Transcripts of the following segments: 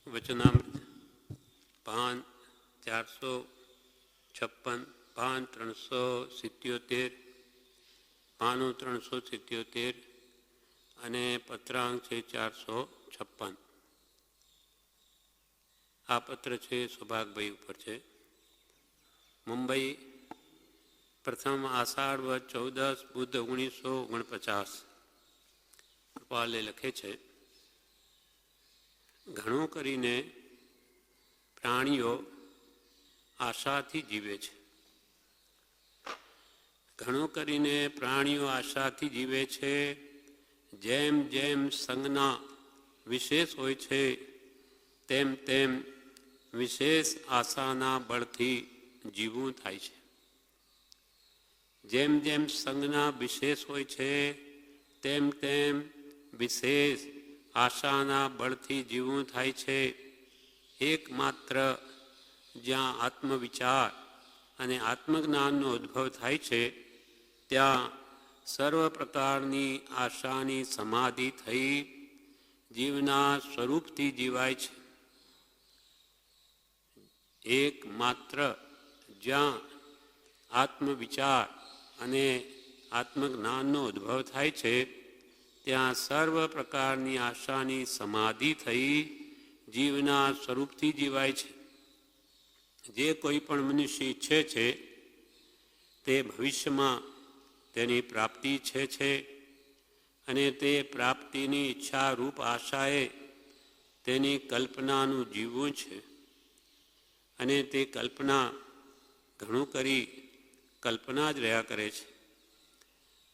વચનામૃત પાન 456, પાન 377, પાનું 377 અને પત્રાંક છે 456. આ પત્ર છે સૌભાગભાઈ ઉપર છે. મુંબઈ, પ્રથમ આષાઢ 14 બુધ 1949. કૃપાલે લખે છે, ઘણું કરીને પ્રાણીઓ આશાથી જીવે છે. ઘણું કરીને પ્રાણીઓ આશાથી જીવે છે. જેમ જેમ સંજ્ઞા વિશેષ હોય છે તેમ તેમ વિશેષ આશાના બળથી જીવવું થાય છે. જેમ જેમ સંજ્ઞા વિશેષ હોય છે તેમ તેમ વિશેષ આશાના બળથી જીવવું થાય છે. એકમાત્ર જ્યાં આત્મવિચાર અને આત્મજ્ઞાનનો ઉદ્ભવ થાય છે ત્યાં સર્વ પ્રકારની આશાની સમાધિ થઈ જીવના સ્વરૂપથી જીવાય છે. એકમાત્ર જ્યાં આત્મવિચાર અને આત્મજ્ઞાનનો ઉદ્ભવ થાય છે ત્યાં સર્વ પ્રકારની આશાની સમાધિ થઈ જીવના સ્વરૂપથી જીવાય છે. જે કોઈ પણ મનુષ્ય ઈચ્છે છે તે ભવિષ્યમાં તેની પ્રાપ્તિ ઈચ્છે છે અને તે પ્રાપ્તિની ઈચ્છારૂપ આશાએ તેની કલ્પનાનું જીવવું છે. અને તે કલ્પના ઘણું કરી કલ્પના જ રહ્યા કરે છે.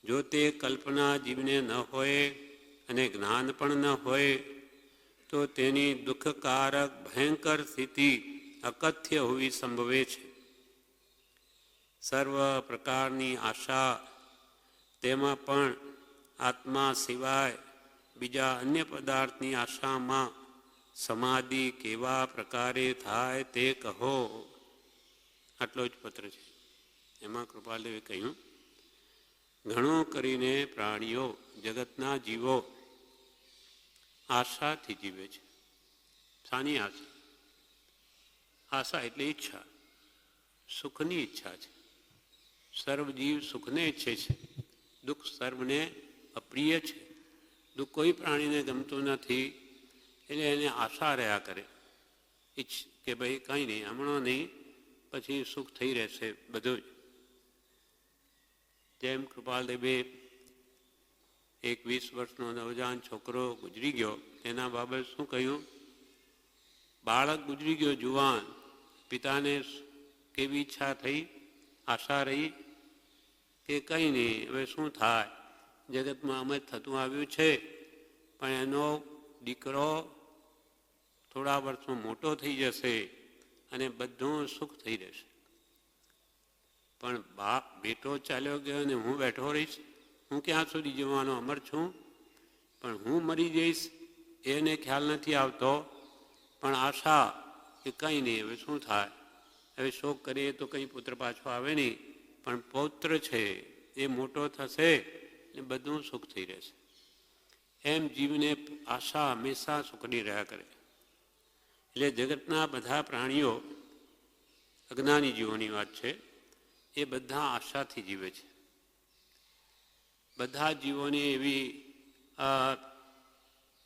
જો તે કલ્પના જીવને ન હોય અને જ્ઞાન પણ ન હોય તો તેની દુઃખકારક ભયંકર સ્થિતિ અકથ્ય હોવી સંભવે છે. સર્વ પ્રકારની આશા, તેમાં પણ આત્મા સિવાય બીજા અન્ય પદાર્થની આશામાં સમાધિ કેવા પ્રકારે થાય તે કહો. આટલો જ પત્ર છે. એમાં કૃપાલદેવે કહ્યું, ઘણું કરીને પ્રાણીઓ, જગતના જીવો આશાથી જીવે છે. શાની આશા? આશા એટલે ઈચ્છા, સુખની ઈચ્છા છે. સર્વ જીવ સુખને ઈચ્છે છે. દુઃખ સર્વને અપ્રિય છે. દુઃખ કોઈ પ્રાણીને ગમતું નથી એટલે એને આશા રહ્યા કરે કે ભાઈ કંઈ નહીં, હમણાં નહીં, પછી સુખ થઈ રહેશે બધું જ. જેમ કૃપાલદેવે એક 20 વર્ષનો નવજાન છોકરો ગુજરી ગયો તેના બાબત શું કહ્યું? બાળક ગુજરી ગયો જુવાન, પિતાને કેવી ઈચ્છા થઈ, આશા રહી કે કંઈ નહીં, હવે શું થાય, જગતમાં આમ જ થતું આવ્યું છે, પણ એનો દીકરો થોડા વર્ષમાં મોટો થઈ જશે અને બધું સુખ થઈ રહેશે. પણ બાપ બેટો ચાલ્યો ગયો અને હું બેઠો રહીશ, હું ક્યાં સુધી જીવવાનો અમર છું, પણ હું મરી જઈશ એને ખ્યાલ નથી આવતો. પણ આશા કે કંઈ નહીં, હવે શું થાય, હવે શોક કરીએ તો કંઈ પુત્ર પાછો આવે નહીં, પણ પૌત્ર છે એ મોટો થશે ને બધું સુખ થઈ રહેશે. એમ જીવને આશા હંમેશા સુખની રહ્યા કરે. એટલે જગતના બધા પ્રાણીઓ, અજ્ઞાની જીવોની વાત છે, એ બધા આશાથી જીવે છે. બધા જીવોની એવી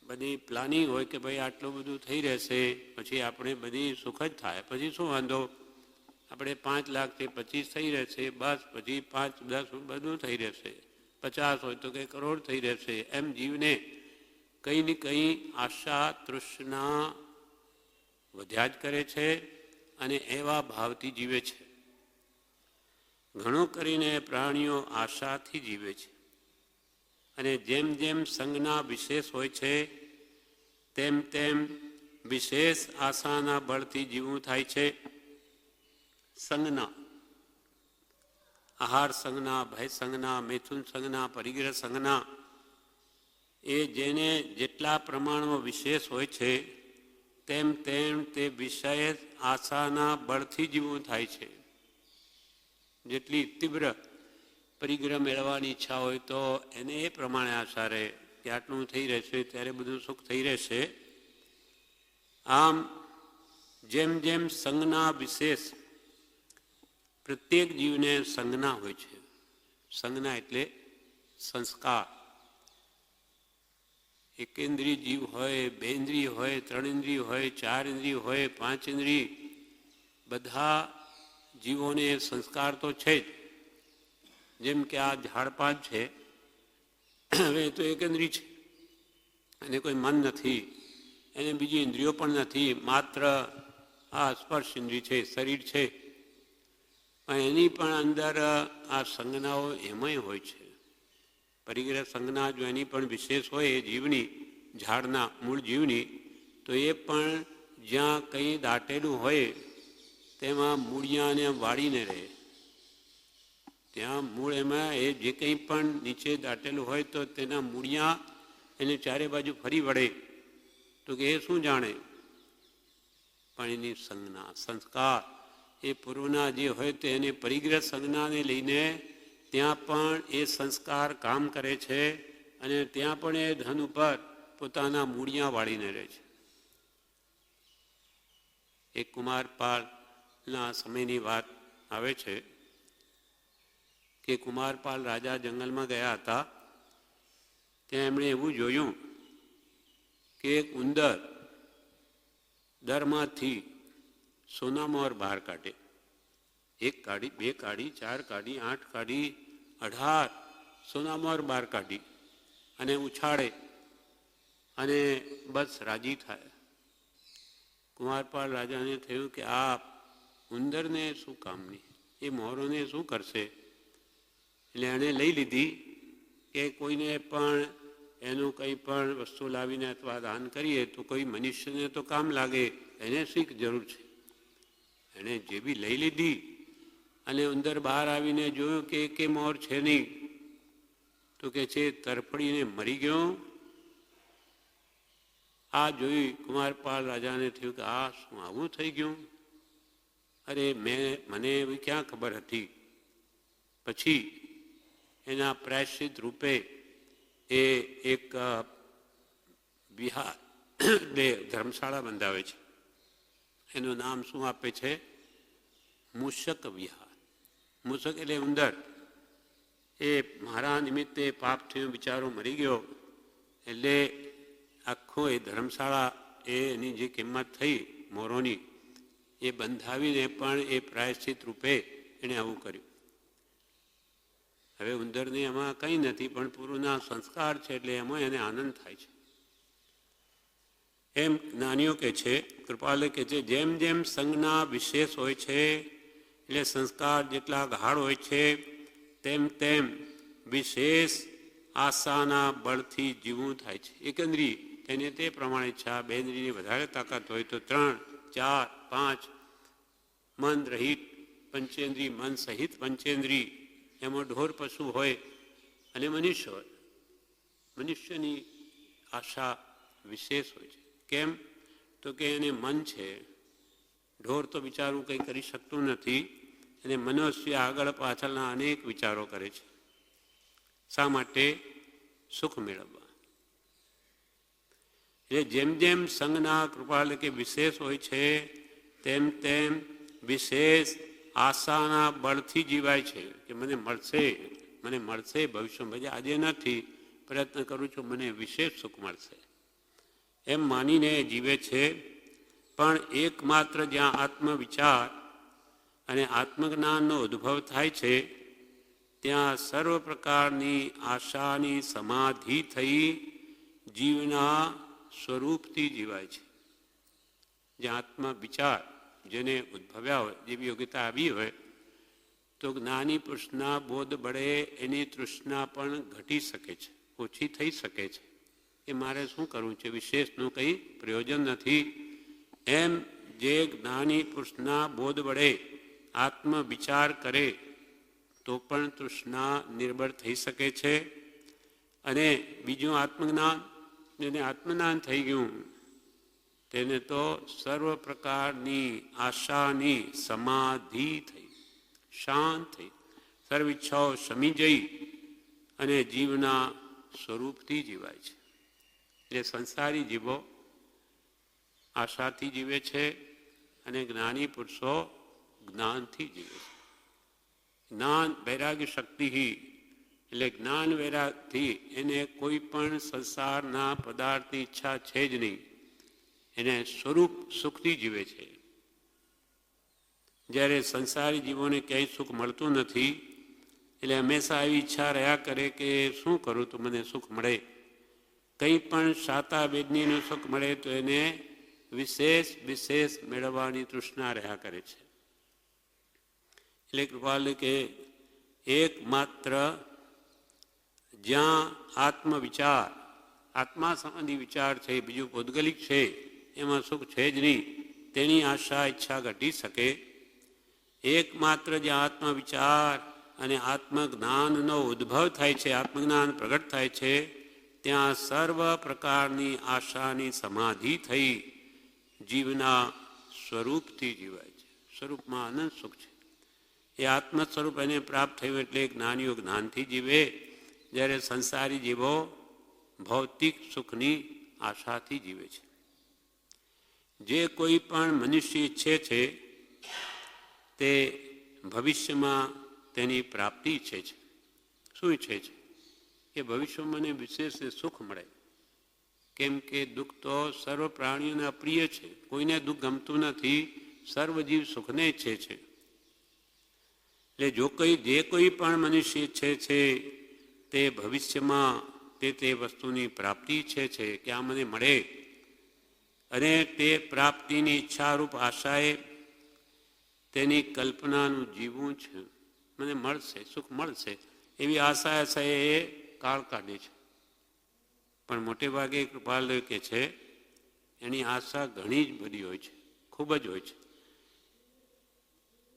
બધી પ્લાનિંગ હોય કે ભાઈ આટલું બધું થઈ રહેશે પછી આપણે બધી સુખ જ થાય, પછી શું વાંધો, આપણે 5 લાખથી 25 થઈ રહેશે, બસ પછી 5, 10 બધું થઈ રહેશે, 50 હોય તો કંઈ કરોડ થઈ રહેશે. એમ જીવને કંઈ ને કંઈ આશા તૃષ્ણા વધ્યા જ કરે છે અને એવા ભાવથી જીવે છે. ઘણું કરીને પ્રાણીઓ આશાથી જીવે છે અને જેમ જેમ સંજ્ઞા વિશેષ હોય છે તેમ તેમ વિશેષ આશાના બળથી જીવવું થાય છે. સંજ્ઞા, આહાર સંજ્ઞા, ભય સંજ્ઞા, મૈથુન સંજ્ઞા, પરિગ્રહ સંજ્ઞા, એ જેને જેટલા પ્રમાણમાં વિશેષ હોય છે તેમ તેમ તે વિશેષ આશાના બળથી જીવવું થાય છે. જેટલી તીવ્ર પરિગ્રહ મેળવવાની ઈચ્છા હોય તો એને એ પ્રમાણે આશા રહે કે આટલું થઈ રહેશે ત્યારે બધું સુખ થઈ રહેશે. આમ જેમ જેમ સંજ્ઞા વિશેષ, પ્રત્યેક જીવને સંજ્ઞા હોય છે. સંજ્ઞા એટલે સંસ્કાર. એકેન્દ્રિય જીવ હોય, બેન્દ્રિય હોય, 3 ઇન્દ્રિય હોય, 4 ઇન્દ્રિય હોય, 5 ઇન્દ્રિય, બધા જીવોને સંસ્કાર તો છે જ. જેમ કે આ ઝાડપાન છે, હવે તો એકેન્દ્રિય છે, એને કોઈ મન નથી, એને બીજી ઇન્દ્રિયો પણ નથી, માત્ર આ સ્પર્શ ઇન્દ્રિય છે, શરીર છે. પણ એની પણ અંદર આ સંજ્ઞાઓ એમાંય હોય છે. પરિગ્રહ સંજ્ઞા જો એની પણ વિશેષ હોય એ જીવની, ઝાડના મૂળ જીવની, તો એ પણ જ્યાં કંઈ દાટેલું હોય તેમાં મૂળિયાને વાળીને રહે. ત્યાં મૂળ એમાં એ જે કંઈ પણ નીચે દાટેલું હોય તો તેના મૂળિયા એને ચારે બાજુ ફરી વળે. તો કે એ શું જાણે? પણ એની સંજ્ઞા, સંસ્કાર એ પૂર્વના જે હોય તો એને પરિગ્રહ સંજ્ઞાને લઈને ત્યાં પણ એ સંસ્કાર કામ કરે છે અને ત્યાં પણ એ ધન ઉપર પોતાના મૂળિયા વાળીને રહે છે. એક કુમારપાલના સમયની વાત આવે છે કે કુમારપાલ રાજા જંગલમાં ગયા હતા. ત્યાં એમણે એવું જોયું કે એક ઉંદર દરમાંથી સોનામોહર બહાર કાઢે. 1 કાઢી, 2 કાઢી, 4 કાઢી, 8 કાઢી, 18 સોનામોહર બહાર કાઢી અને ઉછાળે અને બસ રાજી થાય. કુમારપાલ રાજાને થયું કે આ ઉંદરને શું કામની, એ મોહરોને શું કરશે? એટલે એણે લઈ લીધી કે કોઈને પણ એનું કંઈ પણ વસ્તુ લાવીને અથવા દાન કરીએ તો કોઈ મનુષ્યને તો કામ લાગે, એને શી જરૂર છે? એણે જે બી લઈ લીધી અને ઉંદર બહાર આવીને જોયું કે એકે મોર છે નહીં. તો કે છે તરફડીને મરી ગયો. આ જોઈ કુમારપાલ રાજાને થયું કે આ શું આવું થઈ ગયું? અરે મને એવી ક્યાં ખબર હતી? પછી એના પ્રાયશ્ચિત રૂપે એ એક વિહાર, ધર્મશાળા બંધાવે છે. એનું નામ શું આપે છે? મૂષક વિહાર. મૂષક એટલે ઉંદર. એ મારા નિમિત્તે પાપ થયું, બિચારો મરી ગયો, એટલે આખો એ ધર્મશાળા એની જે કિંમત થઈ મોરોની એ બંધાવીને પણ એ પ્રાયશ્ચિત રૂપે એણે આવું કર્યું. હવે ઉંદરને એમાં કંઈ નથી, પણ પૂર્વના સંસ્કાર છે એટલે એમાં એને આનંદ થાય છે. એમ જ્ઞાનીઓ કહે છે, કૃપાલે કહે છે, જેમ જેમ સંજ્ઞા વિશેષ હોય છે એટલે સંસ્કાર જેટલા ગાઢ હોય છે તેમ તેમ વિશેષ આશાના બળથી જીવવું થાય છે. એકંદરી તેને તે પ્રમાણે ઈચ્છા, બેન્દ્રીની વધારે તાકાત હોય તો 3, 4, 5 મન રહિત પંચેન્દ્રી, મન સહિત પંચેન્દ્રી, એમાં ઢોર પશુ હોય અને મનુષ્ય હોય. મનુષ્યની આશા વિશેષ હોય છે. કેમ? તો કે એને મન છે. ઢોર તો બિચારું કંઈ કરી શકતું નથી અને મનુષ્ય આગળ પાછળના અનેક વિચારો કરે છે. શા માટે? સુખ મેળવવા. એટલે જેમ જેમ સંજ્ઞા કૃપાલ કે વિશેષ હોય છે તેમ તેમ વિશેષ આશાના બળથી જીવાય છે કે મને મળશે ભવિષ્યમાં. આજે નથી, પ્રયત્ન કરું છું, મને વિશેષ સુખ મળશે એમ માનીને જીવે છે. પણ એકમાત્ર જ્યાં આત્મવિચાર અને આત્મજ્ઞાનનો ઉદ્ભવ થાય છે ત્યાં સર્વ પ્રકારની આશાની સમાધિ થઈ જીવના સ્વરૂપથી જીવાય છે. જ્યાં આત્મવિચાર જેને ઉદ્ભવ્યા હોય, જેવી યોગ્યતા આવી હોય, તો જ્ઞાની પુરુષના બોધ બળે એની તૃષ્ણા પણ ઘટી શકે છે, ઓછી થઈ શકે છે. એ મારે શું કરવું છે, વિશેષનું કંઈ પ્રયોજન નથી. એમ જે જ્ઞાની પુરુષના બોધ વડે આત્મવિચાર કરે તો પણ તૃષ્ણા નિર્બળ થઈ શકે છે. અને બીજું આત્મજ્ઞાન, જેને આત્મજ્ઞાન થઈ ગયું તેને તો સર્વ પ્રકારની આશાની સમાધિ થઈ, શાંત થઈ, સર્વ ઈચ્છાઓ શમી જઈ અને જીવના સ્વરૂપથી જીવાય છે. એટલે સંસારી જીવો આશાથી જીવે છે અને જ્ઞાની પુરુષો જ્ઞાનથી જીવે છે. જ્ઞાન વૈરાગ્ય શક્તિ એટલે જ્ઞાન વૈરાગથી એને કોઈ પણ સંસારના પદાર્થની ઈચ્છા છે જ નહીં. એને સ્વરૂપ સુખથી જીવે છે. જ્યારે સંસારી જીવોને ક્યાંય સુખ મળતું નથી એટલે હંમેશા એવી ઈચ્છા રહ્યા કરે કે શું કરું તો મને સુખ મળે. કંઈ પણ સાતા વેદનીનું સુખ મળે તો એને વિશેષ વિશેષ મેળવવાની તૃષ્ણા રહ્યા કરે છે. એટલે કૃપાલુ કે એકમાત્ર જ્યાં આત્મવિચાર આત્મા સંબંધી વિચાર છે, બીજું પૌદ્ગલિક છે, એમાં સુખ છે જ નહીં, તેની આશા ઈચ્છા ઘટી શકે. એકમાત્ર જ્યાં આત્મવિચાર અને આત્મજ્ઞાનનો ઉદ્ભવ થાય છે, આત્મજ્ઞાન પ્રગટ થાય છે, ત્યાં સર્વ પ્રકારની આશાની સમાધિ થઈ જીવના સ્વરૂપથી જીવાય છે. સ્વરૂપમાં અનંત સુખ છે. એ આત્મ સ્વરૂપ એને પ્રાપ્ત થયું એટલે જ્ઞાનીઓ જ્ઞાનથી જીવે, જ્યારે સંસારી જીવો ભૌતિક સુખની આશાથી જીવે છે. જે કોઈ પણ મનુષ્ય ઈચ્છે છે તે ભવિષ્યમાં તેની પ્રાપ્તિ ઈચ્છે છે. શું ઈચ્છે છે? કે ભવિષ્યમાં મને વિશેષ સુખ મળે. કેમ કે દુઃખ તો સર્વ પ્રાણીઓને અપ્રિય છે. કોઈને દુઃખ ગમતું નથી. સર્વજીવ સુખને ઈચ્છે છે. એટલે જે કોઈ પણ મનુષ્ય ઈચ્છે છે તે ભવિષ્યમાં તે વસ્તુની પ્રાપ્તિ ઈચ્છે છે કે આ મને મળે. અને તે પ્રાપ્તિની ઈચ્છારૂપ આશાએ તેની કલ્પનાનું જીવવું છે. મને મળશે, સુખ મળશે એવી આશા એ કાળ કાઢે છે. પણ મોટે ભાગે કૃપાલુ કે છે એની આશા ઘણી જ બધી હોય છે, ખૂબ જ હોય છે.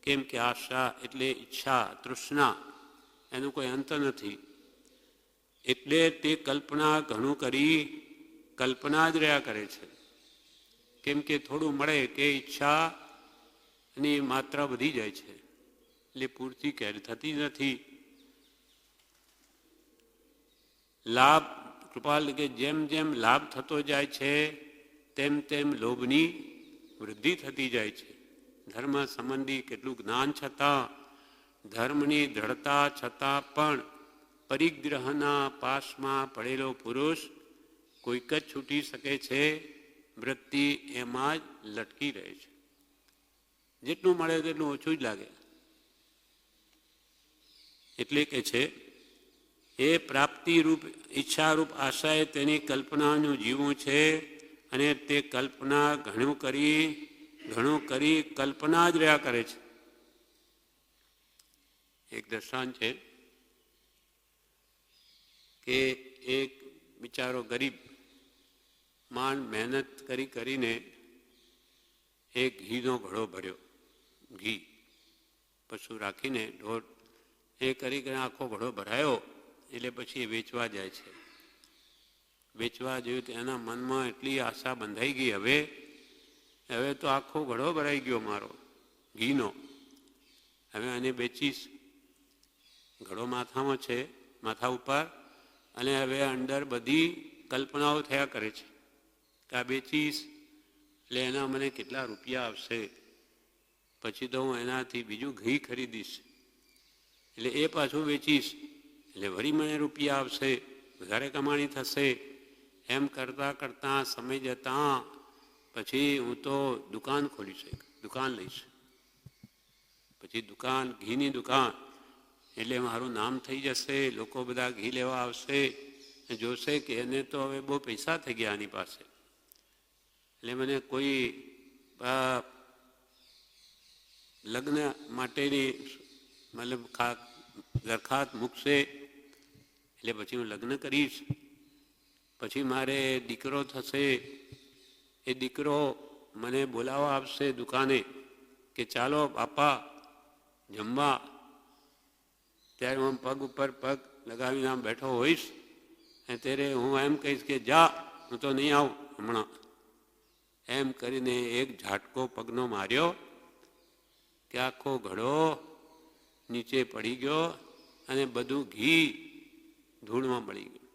કેમ કે આશા એટલે ઈચ્છા, તૃષ્ણા, એનું કોઈ અંત નથી. એટલે તે કલ્પના ઘણું કરી કલ્પના જ રહ્યા કરે છે. કેમ કે થોડું મળે કે ઈચ્છાની માત્રા વધી જાય છે, એટલે પૂર્તિ ક્યારે થતી નથી. લાભ કૃપાલ કે જેમ જેમ લાભ થતો જાય છે તેમ તેમ લોભની વૃદ્ધિ થતી જાય છે. ધર્મ સંબંધી કેટલું જ્ઞાન છતાં, ધર્મની દ્રઢતા છતાં પણ પરિગ્રહના પાસમાં પડેલો પુરુષ કોઈક જ છૂટી શકે છે. વૃત્તિ એમાં જ લટકી રહે છે. જેટલું મળે તેટલું ઓછું જ લાગે. એટલે કે છે એ પ્રાપ્તિરૂપ ઈચ્છારૂપ આશાએ તેની કલ્પનાનું જીવવું છે. અને તે કલ્પના ઘણું કરી કલ્પના જ રહ્યા કરે છે. એક દ્રષ્ટાંત છે કે એક બિચારો ગરીબ માંડ મહેનત કરીને એક ઘીનો ઘડો ભર્યો. ઘી પશુ રાખીને ઢોર એ કરીને આખો ઘડો ભરાયો. એટલે પછી એ વેચવા જાય છે. વેચવા જોયું તો એના મનમાં એટલી આશા બંધાઈ ગઈ, હવે તો આખો ઘડો ભરાઈ ગયો મારો ઘીનો, હવે આને વેચીશ. ઘડો માથામાં છે, માથા ઉપર, અને હવે અંદર બધી કલ્પનાઓ થયા કરે છે કે આ વેચીશ એટલે એના મને કેટલા રૂપિયા આવશે, પછી તો હું એનાથી બીજું ઘી ખરીદીશ, એટલે એ પાછું વેચીશ એટલે વળી મને રૂપિયા આવશે, વધારે કમાણી થશે. એમ કરતાં કરતાં સમય જતાં પછી હું તો દુકાન ખોલીશ, દુકાન લઈશ. પછી દુકાન, ઘીની દુકાન, એટલે મારું નામ થઈ જશે. લોકો બધા ઘી લેવા આવશે, જોશે કે એને તો હવે બહુ પૈસા થઈ ગયા આની પાસે, એટલે મને કોઈ લગ્ન માટેની મતલબ દરખાસ્ત મૂકશે, એટલે પછી હું લગ્ન કરીશ. પછી મારે દીકરો થશે, એ દીકરો મને બોલાવવા આવશે દુકાને કે ચાલો બાપા જમવા. ત્યારે હું પગ ઉપર પગ લગાવીને આમ બેઠો હોઈશ, અને ત્યારે હું એમ કહીશ કે જા, હું તો નહીં આવું હમણાં. એમ કરીને એક ઝાટકો પગનો માર્યો કે આખો ઘડો નીચે પડી ગયો અને બધું ઘી ધૂળમાં મળી ગયું.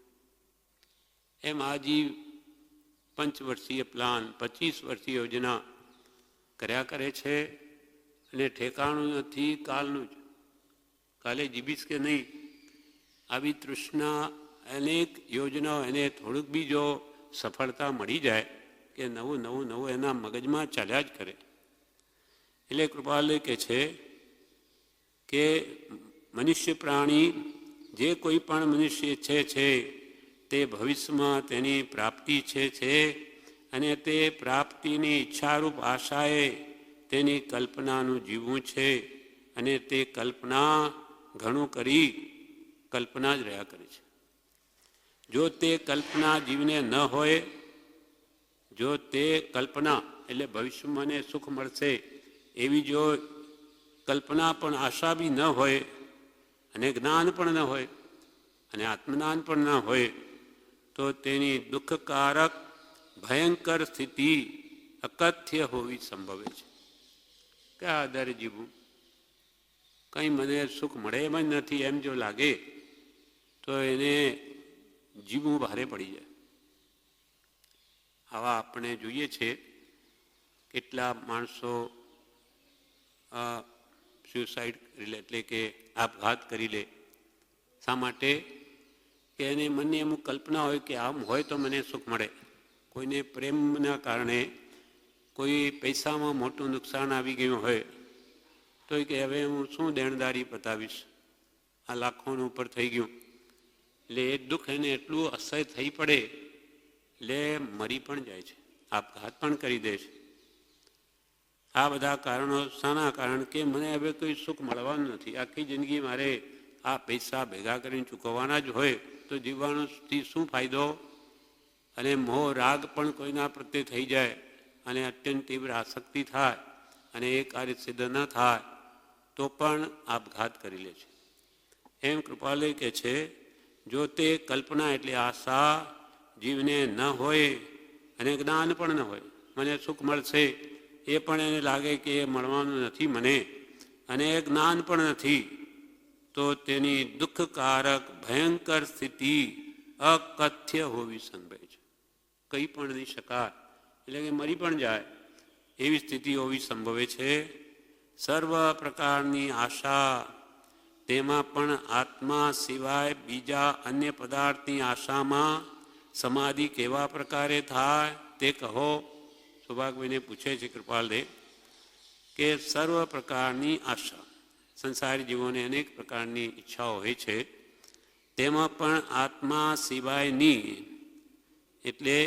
એમ આજીવ પંચવર્ષીય પ્લાન, 25 વર્ષીય યોજના કર્યા કરે છે અને ઠેકાણું નથી કાલનું જ. કાલે જીવીશ કે નહીં, આવી તૃષ્ણા, અનેક યોજનાઓ, એને થોડુંક બી જો સફળતા મળી જાય કે નવું નવું નવું એના મગજમાં ચાલ્યા જ કરે. એટલે કૃપાલય કહે છે કે મનુષ્ય પ્રાણી, જે કોઈ પણ મનુષ્ય છે તે ભવિષ્યમાં તેની પ્રાપ્તિ છે અને તે પ્રાપ્તિની ઈચ્છારૂપ આશાએ તેની કલ્પનાનું જીવવું છે અને તે કલ્પના ઘણું કરી કલ્પના જ રહ્યા કરે છે. જો તે કલ્પના જીવને ન હોય, જો તે કલ્પના એટલે ભવિષ્યમાં મને સુખ મળશે એવી જો કલ્પના પણ આશા બી ન હોય અને જ્ઞાન પણ ન હોય અને આત્મજ્ઞાન પણ ન હોય, તો તેની દુઃખકારક ભયંકર સ્થિતિ અકથ્ય હોવી સંભવે છે. કયા આધારે જીવવું? કંઈ મને સુખ મળે એમ જ નથી એમ જો લાગે તો એને જીવવું ભારે પડી જાય. આવા આપણે જોઈએ છે કેટલા માણસો સ્યુસાઇડ એટલે કે આપઘાત કરી લે. શા માટે? કે એને મનની અમુક કલ્પના હોય કે આમ હોય તો મને સુખ મળે. કોઈને પ્રેમના કારણે કોઈ પૈસામાં મોટું નુકસાન આવી ગયું હોય તો કે હવે હું શું દેણદારી પતાવીશ, આ લાખોનું ઉપર થઈ ગયું. એટલે એ દુઃખ એને એટલું અસહ્ય થઈ પડે એટલે મરી પણ જાય છે, આપઘાત પણ કરી દે છે. આ બધા કારણો શાના કારણ? કે મને હવે કોઈ સુખ મળવાનું નથી, આખી જિંદગી મારે આ પૈસા ભેગા કરીને ચૂકવવાના જ હોય તો જીવવાનોથી શું ફાયદો? અને મોહ રાગ પણ કોઈના પ્રત્યે થઈ જાય અને અત્યંત તીવ્ર આસક્તિ થાય અને એ કાર્ય સિદ્ધ ન થાય તો પણ આપઘાત કરી લે છે. એમ કૃપાલય કહે છે, જો તે કલ્પના એટલે આશા જીવને ન હોય અને જ્ઞાન પણ ન હોય, મને સુખ મળશે એ પણ એને લાગે કે એ મળવાનું નથી મને, અને એ જ્ઞાન પણ નથી, તો તેની દુઃખકારક ભયંકર સ્થિતિ અકથ્ય હોવી સંભવે છે. કંઈ પણ નહીં શકાય એટલે કે મરી પણ જાય એવી સ્થિતિ હોવી સંભવે છે. સર્વ પ્રકારની આશા, તેમાં પણ આત્મા સિવાય બીજા અન્ય પદાર્થની આશામાં સમાધિ કેવા પ્રકારે થાય તે કહો. સૌભાગભાઈને પૂછે છે કૃપાલદેવ કે સર્વ પ્રકારની આશા, સંસારી જીવોને અનેક પ્રકારની ઈચ્છાઓ હોય છે, તેમાં પણ આત્મા સિવાયની, એટલે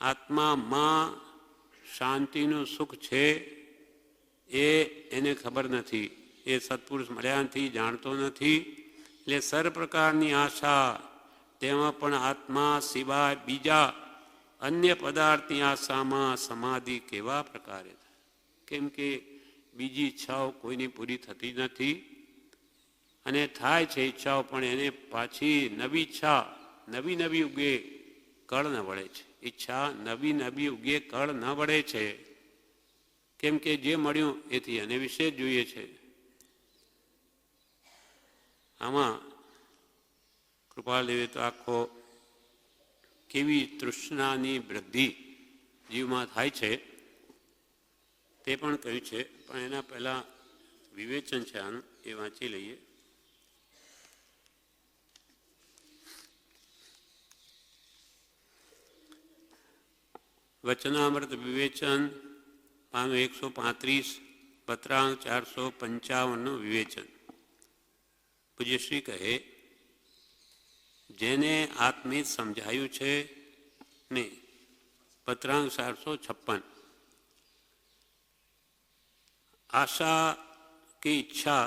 આત્મામાં શાંતિનું સુખ છે એ એને ખબર નથી, એ સત્પુરુષ મળ્યાથી જાણતો નથી. એટલે સર્વ પ્રકારની આશા, તેમાં પણ આત્મા સિવાય બીજા અન્ય પદાર્થની આશામાં સમાધિ કેવા પ્રકારે થાય? કેમ કે બીજી ઈચ્છાઓ કોઈની પૂરી થતી નથી અને થાય છે ઈચ્છાઓ પણ એને પાછી નવી ઈચ્છા નવી નવી ઉગે, કળ ન વળે છે. ઈચ્છા નવી નવી ઉગે, કળ ન વળે છે. કેમ કે જે મળ્યું એથી એને વિશે જ જોઈએ છે. આમાં કૃપાલદેવે તો આખો કેવી તૃષ્ણાની વૃદ્ધિ જીવમાં થાય છે તે પણ કહ્યું છે. પણ એના પહેલાં વિવેચન છે આનું, એ વાંચી લઈએ. વચનામૃત વિવેચન પાનું 135, પત્રાંક 455નું વિવેચન. પૂજ્યશ્રી કહે, જેને આત્મિત સમજાયું છે ને, પત્રાંક 456, આશા કે ઈચ્છા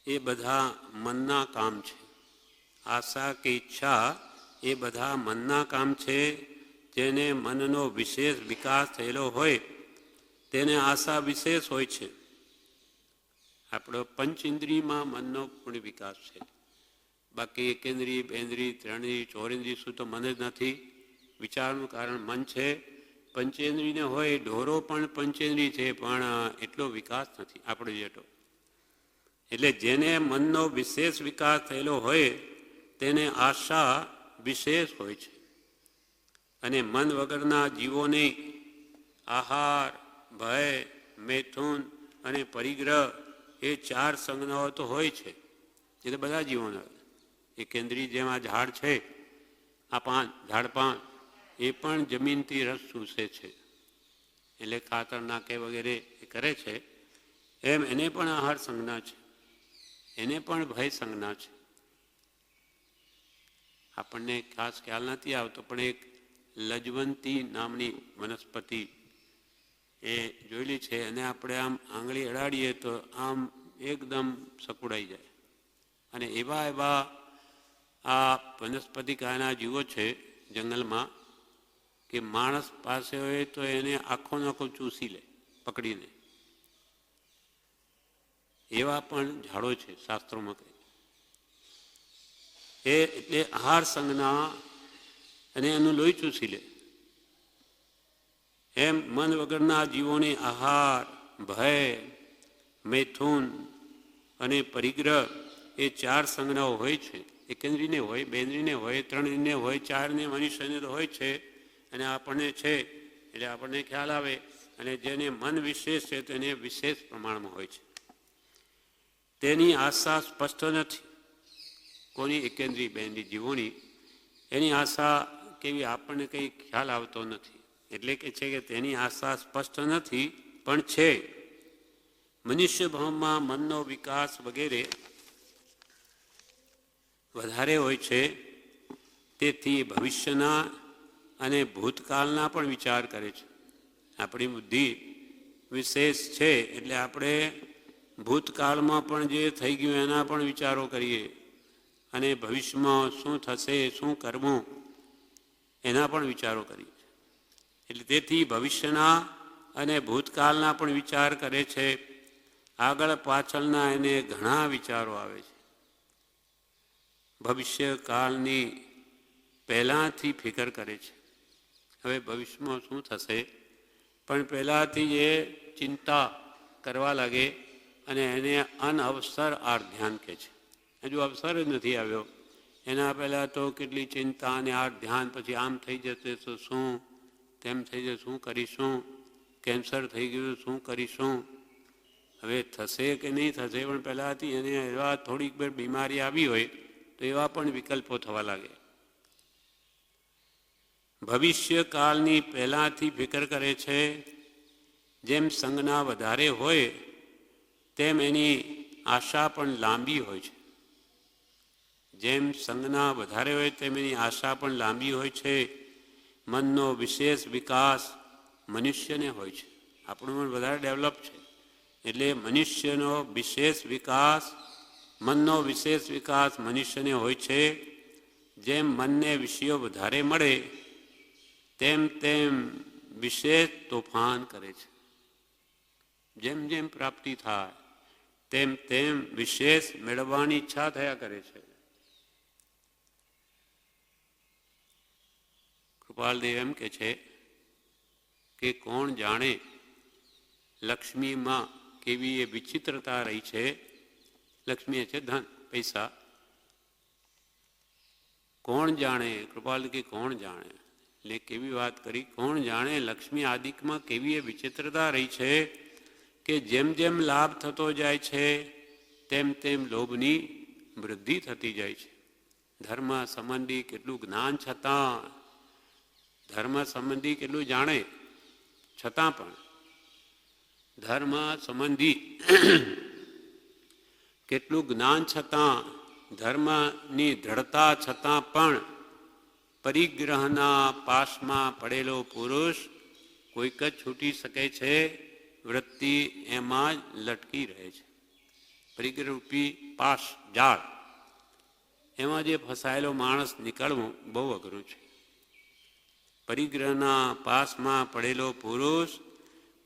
એ બધા મનના કામ છે. આશા કે ઈચ્છા એ બધા મનના કામ છે. જેને મનનો વિશેષ વિકાસ થયેલો હોય તેને આશા વિશેષ હોય છે. આપણો પંચેન્દ્રિયમાં મનનો પૂર્ણ વિકાસ છે. બાકી એકેન્દ્રિય, બેન્દ્રિય, ત્રણેન્દ્રિય, ચોરેન્દ્રિય શું તો મન જ નથી. વિચારનું કારણ મન છે. પંચેન્દ્રિયને હોય, ઢોરો પણ પંચેન્દ્રિય છે પણ એટલો વિકાસ નથી આપણો જેટલો. એટલે જેને મનનો વિશેષ વિકાસ થયેલો હોય તેને આશા વિશેષ હોય છે. અને મન વગરના જીવોને આહાર, ભય, મૈથુન અને પરિગ્રહ એ 4 સંજ્ઞાઓ તો હોય છે. એ તો બધા જીવોને હોય. એ કેન્દ્રીય જેમ આ ઝાડ છે, આ ઝાડપાન એ પણ જમીનથી રસ ચૂસે છે, એટલે ખાતર નાખે વગેરે એ કરે છે. એમ એને પણ આહાર સંજ્ઞા છે, એને પણ ભય સંજ્ઞા છે. આપણને ખાસ ખ્યાલ નથી આવતો, પણ એક લજવંતી નામની વનસ્પતિ એ જોયેલી છે, અને આપણે આમ આંગળી અડાડીએ તો આમ એકદમ સકુડાઈ જાય. અને એવા એવા આ વનસ્પતિકાના જીવો છે જંગલમાં કે માણસ પાસે હોય તો એને આખો નાખો ચૂસી લે પકડીને. એવા પણ ઝાડો છે શાસ્ત્રોમાં કહે. એ એટલે આહાર સંજ્ઞા અને એનું લોહી ચૂસી લે. એમ મન વગરના જીવોને આહાર, ભય, મૈથુન અને પરિગ્રહ એ 4 સંજ્ઞાઓ હોય છે. એકેન્દ્રીને હોય, બેન્દ્રીને હોય, 3 હોય, 4 મનુષ્યને તો હોય છે. અને આપણને છે એટલે આપણને ખ્યાલ આવે. અને જેને મન વિશેષ છે તેને વિશેષ પ્રમાણમાં હોય છે. તેની આશા સ્પષ્ટ નથી કોની, એકેન્દ્રી બેન્દ્રી જીવોની. એની આશા કેવી આપણને કંઈ ખ્યાલ આવતો નથી. એટલે કે છે કે તેની આશા સ્પષ્ટ નથી, પણ છે. મનુષ્ય ભાવમાં મનનો વિકાસ વગેરે વધારે હોય છે, તેથી ભવિષ્યના અને ભૂતકાળના પણ વિચાર કરે છે. આપણી બુદ્ધિ વિશેષ છે એટલે આપણે ભૂતકાળમાં પણ જે થઈ ગયું એના પણ વિચારો કરીએ, અને ભવિષ્યમાં શું થશે, શું કરવું એના પણ વિચારો કરીએ. એટલે તેથી ભવિષ્યના અને ભૂતકાળના પણ વિચાર કરે છે. આગળ પાછળના એને ઘણા વિચારો આવે છે. ભવિષ્યકાળની પહેલાંથી ફિકર કરે છે. હવે ભવિષ્યમાં શું થશે પણ પહેલાંથી એ ચિંતા કરવા લાગે, અને એને અનઅવસર આર ધ્યાન કહે છે. હજુ અવસર જ નથી આવ્યો, એના પહેલાં તો કેટલી ચિંતા અને આર ધ્યાન. પછી આમ થઈ જશે તો શું, તેમ થઈ જશે શું કરીશું, કેન્સર થઈ ગયું શું કરીશું, હવે થશે કે નહીં થશે. પણ પહેલાંથી એને એવા થોડીક બે બીમારી આવી હોય તો એવા પણ વિકલ્પો થવા લાગે. ભવિષ્યકાળની પહેલાંથી ફિકર કરે છે. જેમ સંજ્ઞા વધારે હોય તેમ એની આશા પણ લાંબી હોય છે. જેમ સંજ્ઞા વધારે હોય તેમ એની આશા પણ લાંબી હોય છે. મનનો વિશેષ વિકાસ મનુષ્યને હોય છે. આપણું મન વધારે ડેવલપ છે એટલે મનુષ્યનો વિશેષ વિકાસ, મનનો વિશેષ વિકાસ મનુષ્યને હોય છે. જેમ મનને વિષયો વધારે મળે તેમ તેમ વિશેષ તોફાન કરે છે. જેમ જેમ પ્રાપ્તિ થાય તેમ તેમ વિશેષ મેળવવાની ઈચ્છા થયા કરે છે. કૃપાલદેવ એમ કે છે કે કોણ જાણે લક્ષ્મીમાં કેવી એ વિચિત્રતા રહી છે. લક્ષ્મી છે ધન, પૈસા. કોણ જાણે, કૃપાલ કે કોણ જાણે, એટલે કેવી વાત કરી. કોણ જાણે લક્ષ્મી આદિકમાં કેવી એ વિચિત્રતા રહી છે કે જેમ જેમ લાભ થતો જાય છે તેમ તેમ લોભની વૃદ્ધિ થતી જાય છે. ધર્મ સંબંધી કેટલું જ્ઞાન છતાં, ધર્મ સંબંધી કેટલું જાણે છતાં પણ, ધર્મ સંબંધી કેટલું જ્ઞાન છતાં, ધર્મની દ્રઢતા છતાં પણ પરિગ્રહના પાશમાં પડેલો પુરુષ કોઈક જ છૂટી શકે છે. વૃત્તિ એમાં જ લટકી રહે છે. પરિગ્રહરૂપી પાશ, જાળ, એમાં જે ફસાયેલો માણસ નીકળવું બહુ અઘરું છે. પરિગ્રહના પાશમાં પડેલો પુરુષ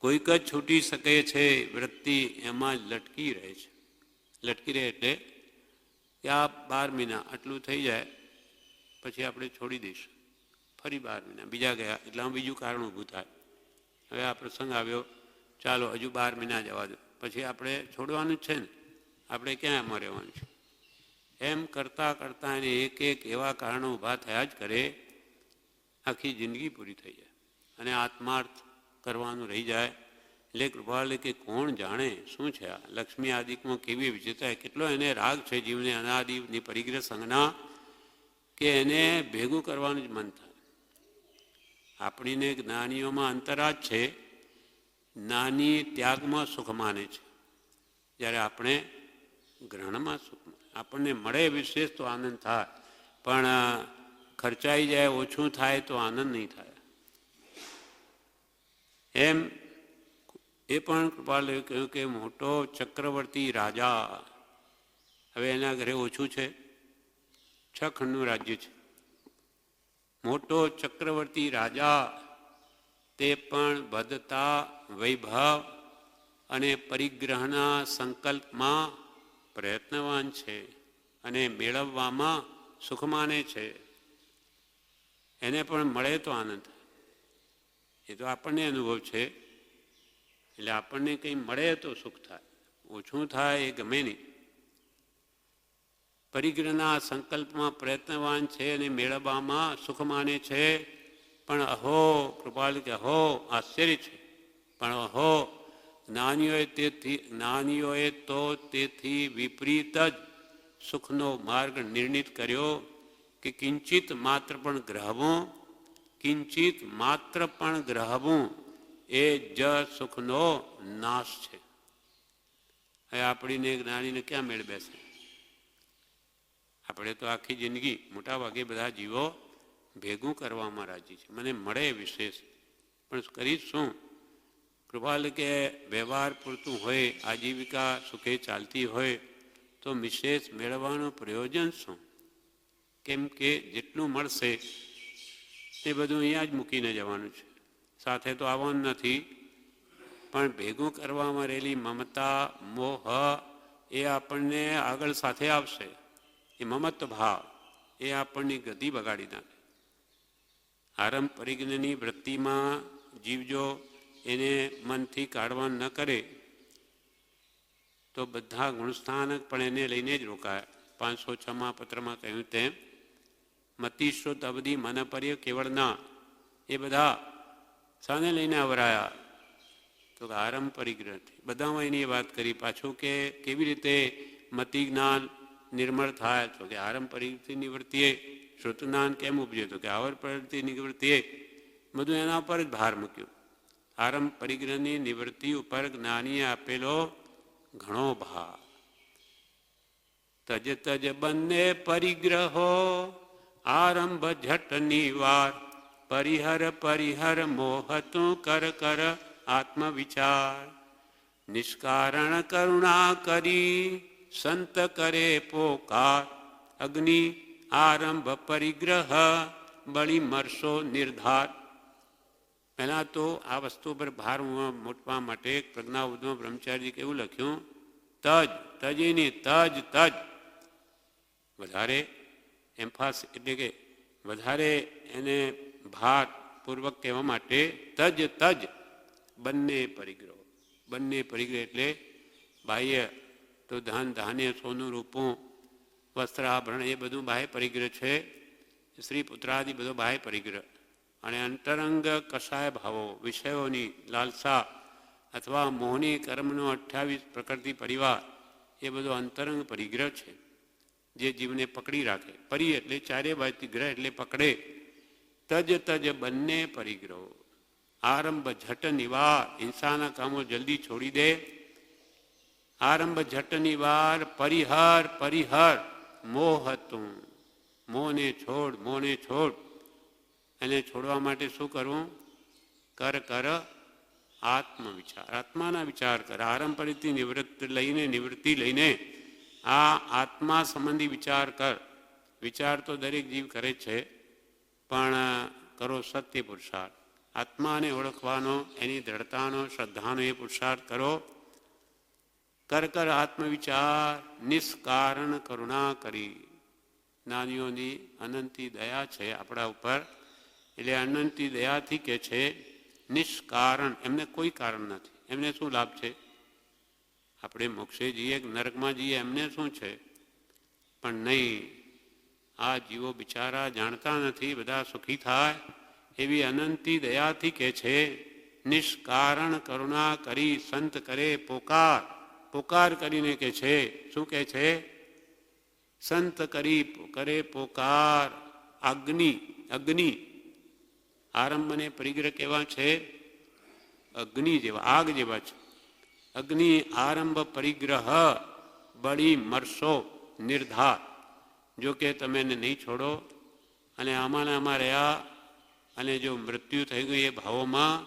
કોઈક જ છૂટી શકે છે. વૃત્તિ એમાં જ લટકી રહે છે. લટકી રહે એટલે કે આ 12 મહિના આટલું થઈ જાય પછી આપણે છોડી દઈશું. ફરી 12 મહિના બીજા ગયા એટલે આમ બીજું કારણ ઊભું થાય. હવે આ પ્રસંગ આવ્યો, ચાલો હજુ 12 મહિના જવા દો, પછી આપણે છોડવાનું જ છે ને, આપણે ક્યાં એમાં રહેવાનું છે. એમ કરતાં કરતાં એને એક એક એવા કારણો ઊભા થયા જ કરે આખી જિંદગી પૂરી થઈ જાય અને આત્માર્થ કરવાનું રહી જાય. એટલે કૃપાલે કે કોણ જાણે શું છે આ લક્ષ્મી આદિકમાં કેવી વિજેતા, કેટલો એને રાગ છે જીવને અનાદિની પરિગ્રહ સંજ્ઞા, કે એને ભેગું કરવાનું જ મન થાય. આપણીને જ્ઞાનીઓમાં અંતરાજ છે, જ્ઞાની ત્યાગમાં સુખ માને છે, જ્યારે આપણે ગ્રહણમાં સુખ માને. આપણને મળે વિશેષ તો આનંદ થાય, પણ ખર્ચાઈ જાય ઓછું થાય તો આનંદ નહીં થાય. એમ એ પણ કૃપાલે કહ્યું કે મોટો ચક્રવર્તી રાજા, હવે એના ઘરે ઓછું છે, 6 ખંડનું રાજ્ય છે. મોટો ચક્રવર્તી રાજા, તે પણ બધતા વૈભવ અને પરિગ્રહના સંકલ્પમાં પ્રયત્નવાન છે અને મેળવવામાં સુખ માને છે. એને પણ મળે તો આનંદ થાય, એ તો આપણને અનુભવ છે. એટલે આપણને કંઈ મળે તો સુખ થાય, ઓછું થાય એ ગમે નહીં. પરિગ્રહના સંકલ્પમાં પ્રયત્નવાન છે અને મેળવવામાં સુખ માને છે. પણ અહો કૃપાલ કે અહો આશ્ચર્ય છે, પણ અહો જ્ઞાનીઓએ તો તેથી વિપરીત જ સુખનો માર્ગ નિર્ણિત કર્યો કે કિંચિત માત્ર પણ ગ્રહવું એ જ સુખનો નાશ છે. હવે આપણીને જ્ઞાનીને ક્યાં મેળ બેસે? આપણે તો આખી જિંદગી મોટા ભાગે બધા જીવો ભેગું કરવામાં રાજી છે, મને મળે વિશેષ, પણ કરીશ શું? કૃપાલ કે વ્યવહાર પૂરતું હોય, આજીવિકા સુખે ચાલતી હોય તો વિશેષ મેળવવાનું પ્રયોજન શું? કેમ કે જેટલું મળશે તે બધું અહીંયા જ મૂકીને જવાનું છે, સાથે તો આવવાનું નથી. પણ ભેગું કરવામાં રહેલી મમતા મોહ એ આપણને આગળ સાથે આવશે. એ મમત્વ ભાવ એ આપણની ગતિ બગાડી નાખે. આરંભ પરિજ્ઞની વૃત્તિમાં જીવજો એને મનથી કાઢવા ન કરે તો બધા ગુણસ્થાનક પણ એને લઈને જ રોકાય. 506માં પત્રમાં કહ્યું તેમ મતિશ્રુત અવધિ મનપર્ય કેવળના એ બધા સાને લઈને આવરાયા તો આરંભ પરિગ્રહથી બધામાં એની વાત કરી. પાછું કે કેવી રીતે મતિ જ્ઞાન નિર્મળ થાય તો કે આરંભ પરિગ્રહથી નિવૃત્તિએ. શ્રુત જ્ઞાન કેમ ઉપજે તો કે આવર પરિગ્રહથી નિવૃત્તિએ. બધું એના ઉપર જ ભાર મૂક્યો. આરંભ પરિગ્રહની નિવૃત્તિ ઉપર જ્ઞાનીએ આપેલો ઘણો ભાર. તજ તજ બંને પરિગ્રહો આરંભ ઝટ નિવાર, પરિહર પરિહર મોહ તું કર કર આત્મવિચાર. નિષ્કારણ કરુણા કરી સંત કરે પોકાર, અગ્નિ આરંભ પરિગ્રહ બળી મરશો નિર્ધાર. પહેલાં તો આ વસ્તુ પર ભાર મૂકવા માટે પ્રજ્ઞાવૃદ્ધમાં બ્રહ્મચારી કેવું લખ્યું? તજ તજીની તજ તજ વધારે એમ્ફાસ એટલે કે વધારે એને ભારપૂર્વક કહેવા માટે તજ તજ બંને પરિગ્રહો. બંને પરિગ્રહ એટલે બાહ્ય તો ધન ધાન્ય સોનું રૂપું વસ્ત્ર આભરણ એ બધું બાહ્ય પરિગ્રહ છે. સ્ત્રી પુત્રાદિ બધો બાહ્ય પરિગ્રહ. અને અંતરંગ કસાય ભાવો વિષયોની લાલસા અથવા મોહની કર્મનો 28 પ્રકૃતિ પરિવાર એ બધો અંતરંગ પરિગ્રહ છે જે જીવને પકડી રાખે. પરી એટલે ચારે બાજુથી ગ્રહ એટલે પકડે. તજ તજ બંને પરિગ્રહો આરંભ ઝટ નિવાર, હિંસાના કામો જલ્દી છોડી દે. આરંભ ઝટ નિવાર પરિહર પરિહર મોહ તું, મોહને છોડ મોહને છોડ. એને છોડવા માટે શું કરવું? કર કર આત્મવિચાર, આત્માના વિચાર કર. આરંભ પરિથી નિવૃત્તિ લઈને આ આત્મા સંબંધી વિચાર કર. વિચાર તો દરેક જીવ કરે છે, પણ કરો સત્ય પુરુષાર્થ. આત્માને ઓળખવાનો, એની દ્રઢતાનો, શ્રદ્ધાનો એ પુરુષાર્થ કરો. કર કર આત્મવિચાર, નિષ્કારણ કરુણા કરી. જ્ઞાનીઓની અનંતી દયા છે આપણા ઉપર, એટલે અનંતી દયાથી કે છે નિષ્કારણ. એમને કોઈ કારણ નથી. એમને શું લાભ છે? આપણે મોક્ષે જઈએ નરકમાં જઈએ એમને શું છે? પણ નહીં, આ જીવો બિચારા જાણતા નથી બધા સુખી થાય એવી અનંતી દયાથી કે છે, નિષ્કારણ કરુણા કરી સંત કરે પોકાર. પોકાર કરીને કે છે, શું કે છે? સંત કરી કરે પોકાર. અગ્નિ આરંભને પરિગ્રહ કેવા છે? અગ્નિ જેવા, આગ જેવા છે. અગ્નિ આરંભ પરિગ્રહ બળી મરશો નિર્ધાર. જો કે તમે એને નહીં છોડો અને આમાં રહ્યા અને જો મૃત્યુ થઈ ગયું એ ભાવોમાં,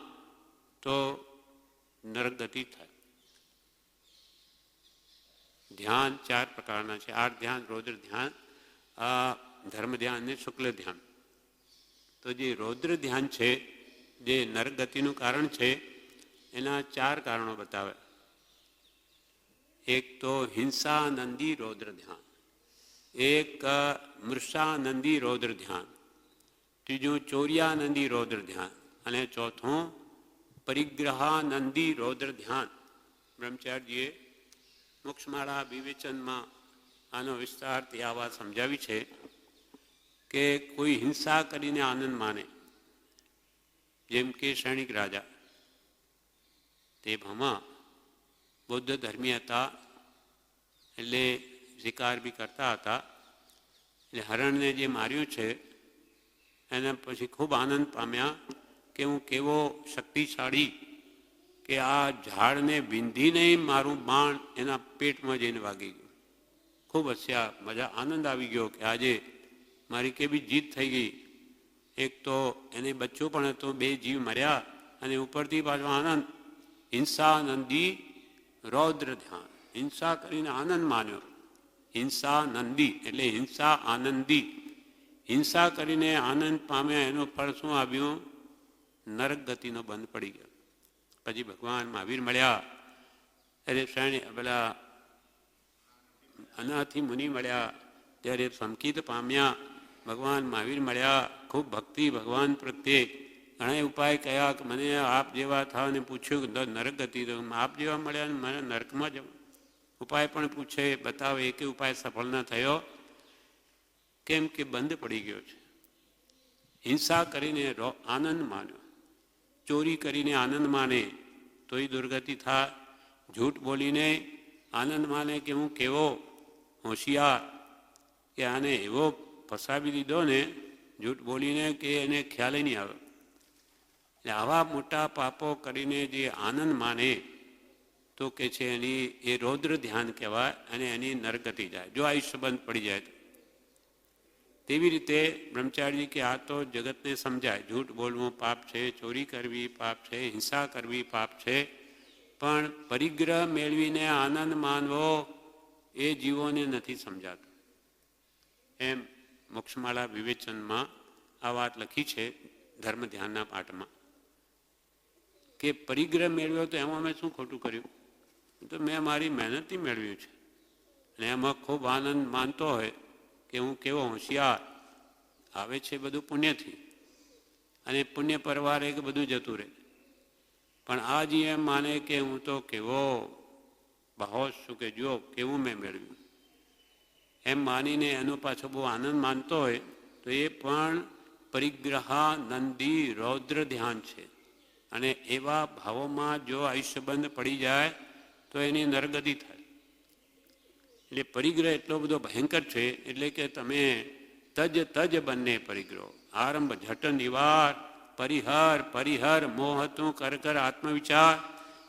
તો નરકગતિ થાય. ધ્યાન 4 પ્રકારના છે. આર્ત ધ્યાન, રૌદ્ર ધ્યાન, ધર્મ ધ્યાન અને શુક્લ ધ્યાન. તો જે રૌદ્ર ધ્યાન છે, જે નરકગતિનું કારણ છે, એના 4 કારણો બતાવે. એક તો હિંસાનંદી રૌદ્ર ધ્યાન, એક મૃષાનંદી રૌદ્ર ધ્યાન, ત્રીજું ચોર્યાનંદી રૌદ્ર ધ્યાન અને ચોથું પરિગ્રહાનંદી રૌદ્ર ધ્યાન. બ્રહ્મચારીજીએ મોક્ષમાળા વિવેચનમાં આનો વિસ્તારથી આ વાત સમજાવી છે કે કોઈ હિંસા કરીને આનંદ માને, જેમ કે સૈનિક રાજા, તે ભામાં બૌદ્ધ ધર્મી હતા, એટલે શિકાર બી કરતા હતા. એટલે હરણને જે માર્યું છે એના પછી ખૂબ આનંદ પામ્યા કે હું કેવો શક્તિશાળી, કે આ ઝાડને વિંધીને મારું બાણ એના પેટમાં જઈને વાગી ગયું. ખૂબ હસ્યા, મજા, આનંદ આવી ગયો કે આજે મારી કેવી જીત થઈ ગઈ. એક તો એને બચ્ચું પણ હતું, 2 જીવ મર્યા અને ઉપરથી પાછો આનંદ. હિંસાનંદી રૌદ્ર ધ્યાન, હિંસા કરીને આનંદ માન્યો. હિંસાનંદી એટલે હિંસા આનંદી. હિંસા કરીને આનંદ પામ્યા, એનું ફળ શું આવ્યું? નરક ગતિનો બંધ પડી ગયો. પછી ભગવાન મહાવીર મળ્યા, અરે પેલા અનાથી મુનિ મળ્યા, ત્યારે સંકિત પામ્યા. ભગવાન મહાવીર મળ્યા, ખૂબ ભક્તિ ભગવાન પ્રત્યે, ઘણા ઉપાય કયા કે મને આપ જેવા થાવ, ને પૂછ્યું કે નરક ગતિ, તો આપ જેવા મળ્યા ને મને નરકમાં જવું. ઉપાય પણ પૂછે, બતાવે, એક ઉપાય સફળ ન થયો. કેમ કે બંધ પડી ગયો છે. હિંસા કરીને આનંદ માન્યો, ચોરી કરીને આનંદ માને તોય દુર્ગતિ થાય, જૂઠ બોલીને આનંદ માને કે હું કેવો હોશિયાર, કે આને એવો ફસાવી દીધો ને જૂઠ બોલીને કે એને ખ્યાલ નહીં આવે. એટલે આવા મોટા પાપો કરીને જે આનંદ માને, તો કે છે એની એ રૌદ્ર ધ્યાન કહેવાય અને એની નરગતિ જાય, જો આયુષ્ય બંધ પડી જાય. તેવી રીતે બ્રહ્મચારીજી કે આ તો જગતને સમજાય, જૂઠ બોલવું પાપ છે, ચોરી કરવી પાપ છે, હિંસા કરવી પાપ છે, પણ પરિગ્રહ મેળવીને આનંદ માનવો એ જીવોને નથી સમજાતું. એમ મોક્ષમાળા વિવેચનમાં આ વાત લખી છે ધર્મ ધ્યાનના પાઠમાં, કે પરિગ્રહ મેળવ્યો તો એમાં મેં શું ખોટું કર્યું? તો મેં મારી મહેનતથી મેળવ્યું છે. અને એમાં ખૂબ આનંદ માનતો હોય કે હું કેવો હોશિયાર, આવે છે બધું પુણ્યથી, અને પુણ્ય પરવારે કે બધું જતું રહે. પણ આ જે એમ માને કે હું તો કેવો બહોશ છું, કે જો કેવું મેં મેળવ્યું, એમ માનીને એનો પાછો બહુ આનંદ માનતો હોય, તો એ પણ પરિગ્રહાનંદી રૌદ્ર ધ્યાન છે. અને એવા ભાવોમાં જો આયુષ્ય બંધ પડી જાય તો એની નરગતિ થાય. એટલે પરિગ્રહ એટલો બધો ભયંકર છે, એટલે કે તમે તજ બંને પરિગ્રહો, આરંભ ઝટ નિવાર, પરિહર મોહ તું કર આત્મવિચાર.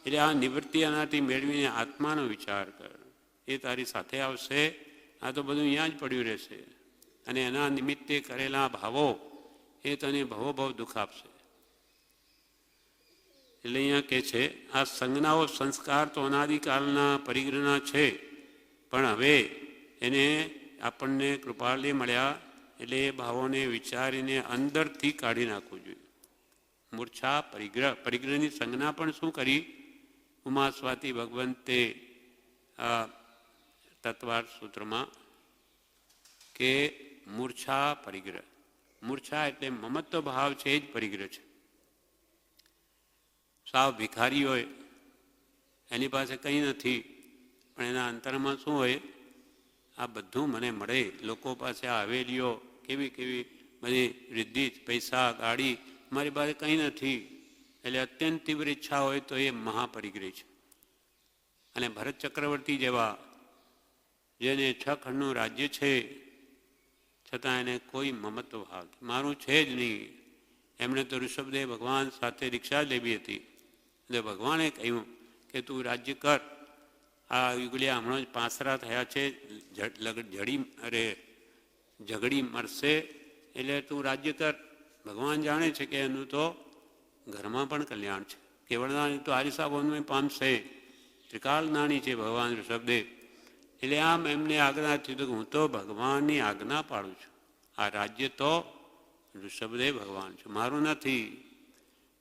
એટલે આ નિવૃત્તિ આનાથી મેળવીને આત્માનો વિચાર કર, એ તારી સાથે આવશે. આ તો બધું અહીંયા જ પડ્યું રહેશે, અને એના નિમિત્તે કરેલા ભાવો એ તને ભવો દુઃખ આપશે. એટલે અહીંયા કે છે આ સંજ્ઞાઓ સંસ્કાર તો અનાદિકાળના પરિગ્રહના છે, પણ હવે એને આપણને કૃપાળે મળ્યા એટલે એ ભાવોને વિચારીને અંદરથી કાઢી નાખવું જોઈએ. મૂર્છા પરિગ્રહની સંજ્ઞા પણ શું કરી? ઉમા સ્વાતિ ભગવંતે આ તત્વાર્થ સૂત્રમાં કે મૂર્છા પરિગ્રહ, મૂર્છા એટલે મમત્વ ભાવ છે, એ જ પરિગ્રહ છે. સાવ ભિખારી હોય, એની પાસે કંઈ નથી, પણ એના અંતરમાં શું હોય? આ બધું મને મળે, લોકો પાસે આ હવેલીઓ, કેવી કેવી બધી રિદ્ધિ, પૈસા, ગાડી, મારી પાસે કંઈ નથી, એટલે અત્યંત તીવ્ર ઈચ્છા હોય તો એ મહાપરિગ્રહ છે. અને ભરત ચક્રવર્તી જેવા જેને 6 ખંડનું રાજ્ય છે, છતાં એને કોઈ મમત્વ ભાવ મારું છે જ નહીં. એમણે તો ઋષભદેવ ભગવાન સાથે રિક્ષા લેવી હતી, એટલે ભગવાને કહ્યું કે તું રાજ્ય કર. આ યુગલિયા હમણાં જ પાંસરા થયા છે, ઝઘડી મરશે, એટલે તું રાજ્ય કર. ભગવાન જાણે છે કે એનું તો ઘરમાં પણ કલ્યાણ છે. કેવળનાની તો આરિસાબોને પામશે, ત્રિકાળ નાની છે ભગવાન ઋષભદેવ. એટલે આમ એમને આજ્ઞા થઈ કે હું તો ભગવાનની આજ્ઞા પાડું છું. આ રાજ્ય તો ઋષભદેવ ભગવાન છે, મારું નથી.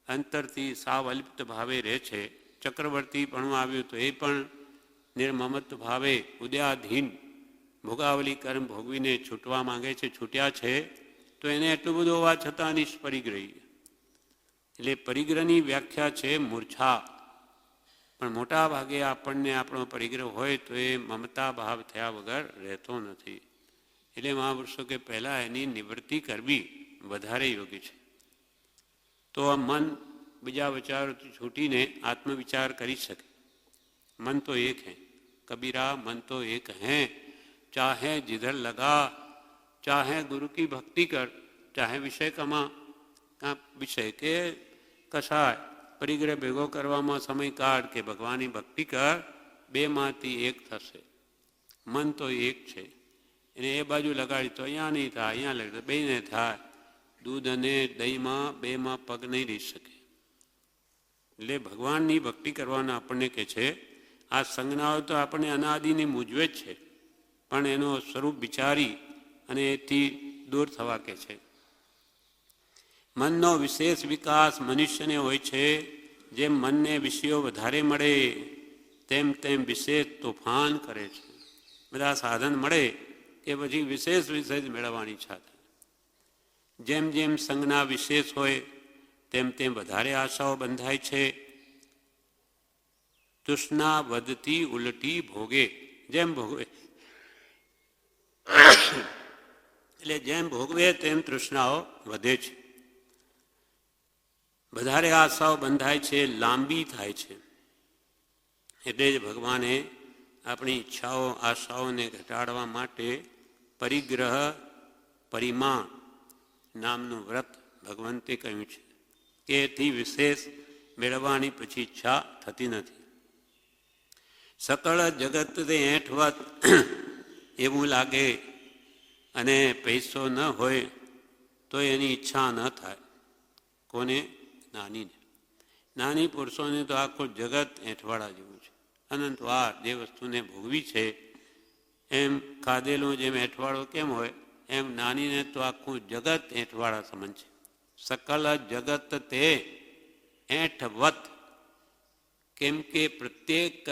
અંતરથી સાવ અલિપ્ત ભાવે રહે છે. ચક્રવર્તી પણ આવ્યું તો એ પણ નિર્મમત્વ ભાવે ઉદયાધીન ભોગાવલી કર્મ ભોગવીને છૂટવા માંગે છે, છૂટ્યા છે. તો એને એટલું બધું હોવા છતાં નિષ્પરિગ્રહી. એટલે પરિગ્રહની વ્યાખ્યા છે મૂર્છા. પણ મોટા ભાગે આપણને આપણો પરિગ્રહ હોય તો એ મમતા ભાવ થયા વગર રહેતો નથી. એટલે મહાપુરુષો કે પહેલાં એની નિવૃત્તિ કરવી વધારે યોગ્ય છે. તો આ મન બીજા વિચારોથી છૂટીને આત્મવિચાર કરી શકે. મન તો એક હૈ કબીરા, મન તો એક હૈ, ચાહે जिधर लगा, चाहे गुरु की भक्ति कर, चाहे विषय कमा. વિષય કે કશાય પરિગ્રહ ભેગો કરવામાં સમય કાઢ કે ભગવાનની ભક્તિ કર, બેમાંથી એક થશે. મન તો એક છે, એને એ બાજુ લગાડી તો અહીંયા નહીં થાય, અહીંયા લગાડી તો બેને થાય. દૂધ અને દહીંમાં બેમાં પગ નહીં રહી શકે. એટલે ભગવાનની ભક્તિ કરવાના આપણને કહે છે. આ સંજ્ઞાઓ તો આપણને અનાદિની મૂંઝવે જ છે, પણ એનો સ્વરૂપ વિચારી અને એથી દૂર થવા કહે છે. મનનો વિશેષ વિકાસ મનુષ્યને હોય છે. જેમ મનને વિષયો વધારે મળે તેમ તેમ વિશેષ તોફાન કરે છે. બધા સાધન મળે કે પછી વિશેષ મેળવવાની ઈચ્છા થાય. જેમ જેમ સંજ્ઞા વિશેષ હોય તેમ તેમ વધારે આશાઓ બંધાય છે. તૃષ્ણા વધતી ઉલટી ભોગે, જેમ ભોગવે એટલે જેમ ભોગવે તેમ તૃષ્ણાઓ વધે છે. વધારે આશાઓ બંધાય છે, લાંબી થાય છે. એટલે જ ભગવાને આપણી ઈચ્છાઓ આશાઓને ઘટાડવા માટે પરિગ્રહ પરિમાણ નામનું વ્રત ભગવંતે કહ્યું છે કે એથી વિશેષ મેળવવાની પછી ઈચ્છા થતી નથી. સકળ જગત તે એઠવત એવું લાગે અને પૈસો ન હોય તો એની ઈચ્છા ન થાય. કોને? નાનીને. નાની પુરુષોને તો આખું જગત એંઠવાડા જેવું છે. અનંતવાર જે વસ્તુને ભોગવી છે એમ ખાધેલું જેમ એંઠવાડો કેમ હોય એમ નાનીને તો આખું જગત એંઠવાડા સમાન છે. સકલ જગત તે એંઠવત, કેમ કે પ્રત્યેક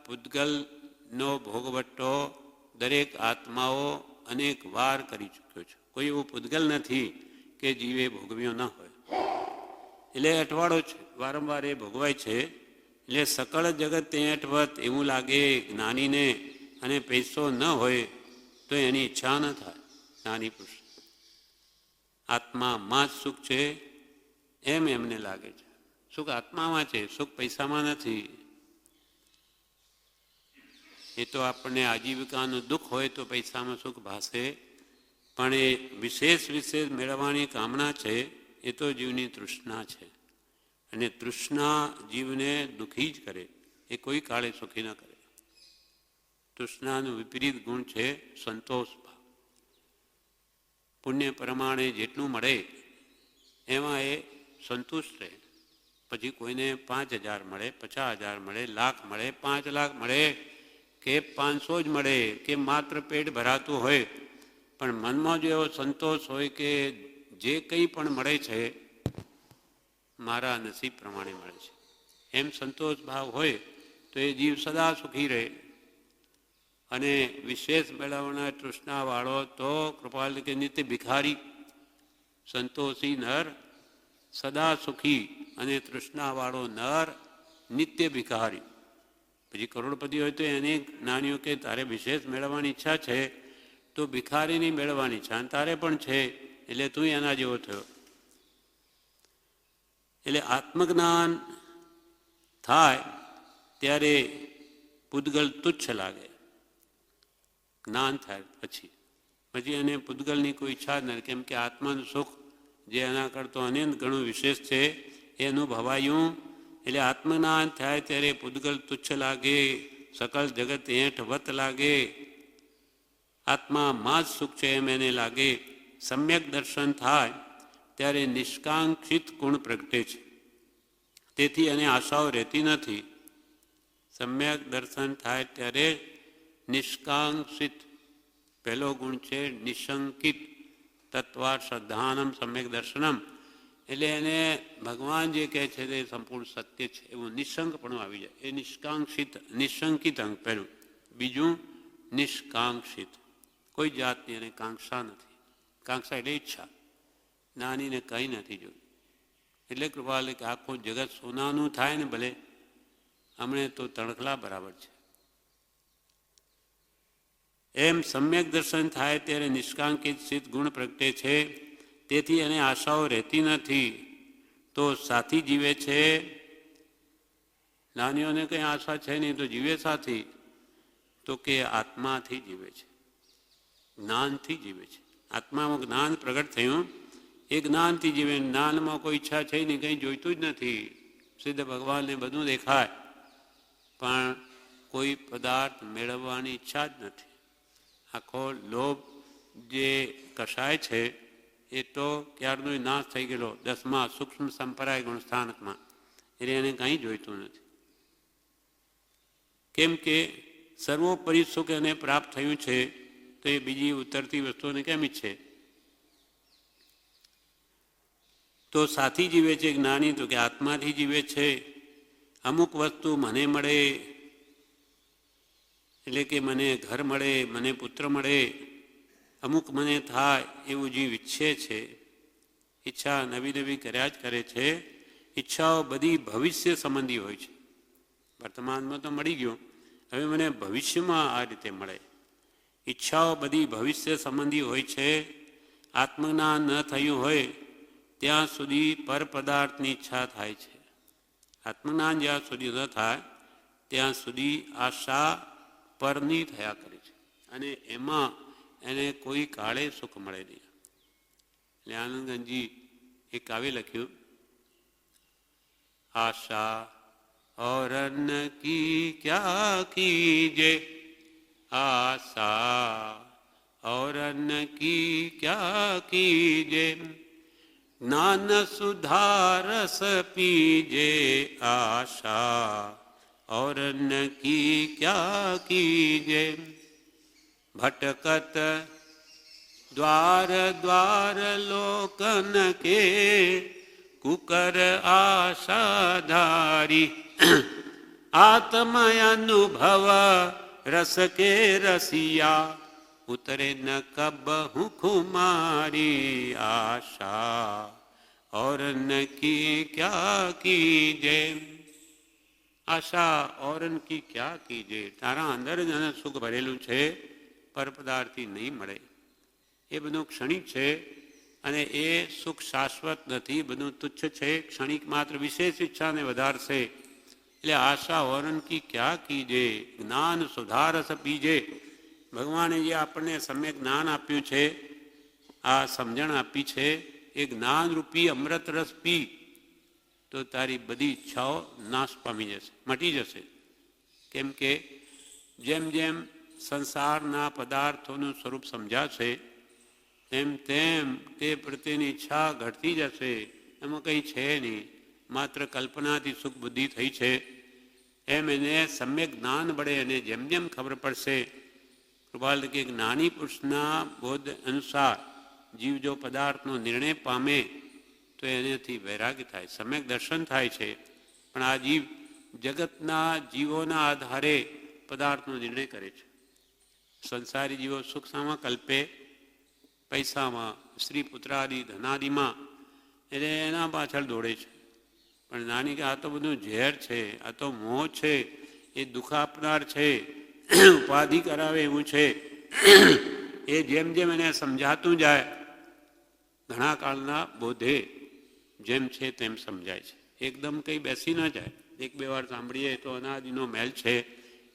પૂતગલનો ભોગવટો દરેક આત્માઓ અનેક વાર કરી ચૂક્યો છે. કોઈ એવું પૂતગલ નથી કે જીવે ભોગવ્યો ન હોય. એટલે અઠવાડો છે, વારંવાર એ ભોગવાય છે. એટલે સકળ જગત એંઠવત એવું લાગે જ્ઞાનીને અને પૈસો ન હોય તો એની ઈચ્છા ન થાય. જ્ઞાની પુરુષ આત્મામાં જ સુખ છે એમ એમને લાગે છે. સુખ આત્મામાં છે, સુખ પૈસામાં નથી. એ તો આપણને આજીવિકાનું દુઃખ હોય તો પૈસામાં સુખ ભાસે, પણ એ વિશેષ મેળવવાની કામના છે એ તો જીવની તૃષ્ણા છે. અને તૃષ્ણા જીવને દુઃખી જ કરે, એ કોઈ કાળે સુખી ન કરે. તૃષ્ણાનું વિપરીત ગુણ છે સંતોષ ભાવ. પુણ્ય પ્રમાણે જેટલું મળે એમાં એ સંતુષ્ટ રહે. પછી કોઈને 5,000 મળે, 50,000 મળે, લાખ મળે, 5 લાખ મળે કે 500 જ મળે કે માત્ર પેટ ભરાતું હોય, પણ મનમાં જો એવો સંતોષ હોય કે જે કંઈ પણ મળે છે મારા નસીબ પ્રમાણે મળે છે, એમ સંતોષ ભાવ હોય તો એ જીવ સદા સુખી રહે. અને વિશેષ મેળવનાર તૃષ્ણાવાળો તો કૃપાલ કે નિત્ય ભિખારી. સંતોષી નર સદા સુખી અને તૃષ્ણાવાળો નર નિત્ય ભિખારી. પછી કરોડપતિ હોય તો એને નાનીઓ કે તારે વિશેષ મેળવવાની ઈચ્છા છે તો ભિખારીની મેળવવાની ઈચ્છા તારે પણ છે, એટલે તું એના જેવો થયો. એટલે આત્મજ્ઞાન થાય ત્યારે પૂતગલ તુચ્છ લાગે. જ્ઞાન થાય પછી એને પૂતગલની કોઈ ઈચ્છા જ નથી, કેમ કે આત્માનું સુખ જે એના કરતો અનંત ઘણું વિશેષ છે એ અનુભવાયું. એટલે આત્મજ્ઞાન થાય ત્યારે પૂતગલ તુચ્છ લાગે, સકલ જગત હેઠ વત લાગે, આત્મામાં જ સુખ છે એમ એને લાગે. સમ્યક દર્શન થાય ત્યારે નિષ્કાંક્ષિત ગુણ પ્રગટે છે, તેથી એને આશાઓ રહેતી નથી. સમ્યક દર્શન થાય ત્યારે નિષ્કાંક્ષિત પહેલો ગુણ છે નિશંકિત તત્વા શ્રદ્ધાનમ સમ્યક દર્શનમ. એટલે એને ભગવાન જે કહે છે તે સંપૂર્ણ સત્ય છે એવું નિશંકપણું આવી જાય. એ નિશંકિત અંગ પહેલું. બીજું નિષ્કાંક્ષિત, કોઈ જાતની એને કાંક્ષા નથી. કાંક્ષા એટલે ઈચ્છા, નાનીને કંઈ નથી જોયું. એટલે કૃપાલે કે આખું જગત સોનાનું થાય ને ભલે, હમણે તો તણખલા બરાબર છે. એમ સમ્યક દર્શન થાય ત્યારે નિષ્કાંકિત સિદ્ધ ગુણ પ્રગટે છે, તેથી એને આશાઓ રહેતી નથી. તો સાથી જીવે છે, નાનીઓને કંઈ આશા છે નહીં તો જીવે સાથી, તો કે આત્માથી જીવે છે, જ્ઞાનથી જીવે છે. આત્મામાં જ્ઞાન પ્રગટ થયું, એ જ્ઞાનથી જીવે. જ્ઞાનમાં કોઈ ઈચ્છા છે નહીં, કંઈ જોઈતું જ નથી. સીધે ભગવાનને બધું દેખાય, પણ કોઈ પદાર્થ મેળવવાની ઈચ્છા જ નથી. આખો લોભ જે કષાય છે એ તો ક્યારનો નાશ થઈ ગયેલો 10મા સૂક્ષ્મ સંપરાય ગુણસ્થાનકમાં. એટલે એને કંઈ જોઈતું નથી, કેમ કે સર્વોપરી સુખ એને પ્રાપ્ત થયું છે, તો એ બીજી ઉતરતી વસ્તુઓને કેમ ઈચ્છે? તો સાથી જીવે છે જ્ઞાની, તો કે આત્માથી જીવે છે. અમુક વસ્તુ મને મળે એટલે કે મને ઘર મળે, મને પુત્ર મળે, અમુક મને થાય એવું જીવ ઈચ્છે છે. ઈચ્છા નવી નવી કર્યા જ કરે છે. ઈચ્છાઓ બધી ભવિષ્ય સંબંધી હોય છે. વર્તમાનમાં તો મળી ગયું, હવે મને ભવિષ્યમાં આ રીતે મળે. ઈચ્છાઓ બધી ભવિષ્ય સંબંધી હોય છે. આત્મજ્ઞાન ન થયું હોય ત્યાં સુધી પર પદાર્થની ઈચ્છા થાય છે. આત્મજ્ઞાન જ્યાં સુધી ન થાય ત્યાં સુધી આશા પરની થયા કરે છે, અને એમાં એને કોઈ કાળે સુખ મળે નહીં. એટલે આનંદગંજી એક કાવ્ય લખ્યું, આશા और अन्न की क्या कीजे, आशा और अन्न की क्या कीजे, ज्ञान सुधारस पीजे, आशा और अन्न की क्या कीजे, भटकत द्वार द्वार लोकन के कुकर आशाधारी, आत्मअनुभव रस के रसिया, उतरे न कबहु खुमारी, आशा और न की क्या कीजे, આશા ઓરન કી ક્યા કીજે. તારા અંદર જ એને સુખ ભરેલું છે, પર પદાર્થથી નહીં મળે. એ બધું ક્ષણિક છે, અને એ સુખ શાશ્વત નથી, બધું તુચ્છ છે, ક્ષણિક માત્ર વિશેષ ઈચ્છાને વધારશે. એટલે આશા ઓરન કી ક્યા કીજે, જ્ઞાન સુધારસ પીજે. ભગવાને જે આપણને સમ્યક જ્ઞાન આપ્યું છે, આ સમજણ આપી છે, એ જ્ઞાનરૂપી અમૃત રસ પી તો તારી બધી ઈચ્છાઓ નાશ પામી જશે, મટી જશે. કેમ કે જેમ જેમ સંસારના પદાર્થોનું સ્વરૂપ સમજાશે તેમ તેમ તે પ્રત્યેની ઈચ્છા ઘટતી જશે. એમાં કંઈ છે નહીં, માત્ર કલ્પનાથી સુખ બુદ્ધિ થઈ છે. એમ એને સમ્યક જ્ઞાન વડે એને જેમ જેમ ખબર પડશે, કૃપાલ કે જ્ઞાની પુરુષના બોધ અનુસાર જીવ જો પદાર્થનો નિર્ણય પામે તો એનાથી વૈરાગ્ય થાય, સમ્યક દર્શન થાય છે. પણ આ જીવ જગતના જીવોના આધારે પદાર્થનો નિર્ણય કરે છે. સંસારી જીવો સુખ શામાં કલ્પે? પૈસામાં, સ્ત્રી પુત્રાદિ ધનાદિમાં, એટલે એના પાછળ દોડે છે. પણ નાની કે આ તો બધું ઝેર છે, આ તો મોહ છે, એ દુઃખ આપનાર છે, ઉપાધિ કરાવે એવું છે. એ જેમ જેમ એને સમજાતું જાય ઘણા કાળના બોધે જેમ છે તેમ સમજાય છે. એકદમ કંઈ બેસી ન જાય. એક બે વાર સાંભળીએ તો અનાદિનો મેલ છે,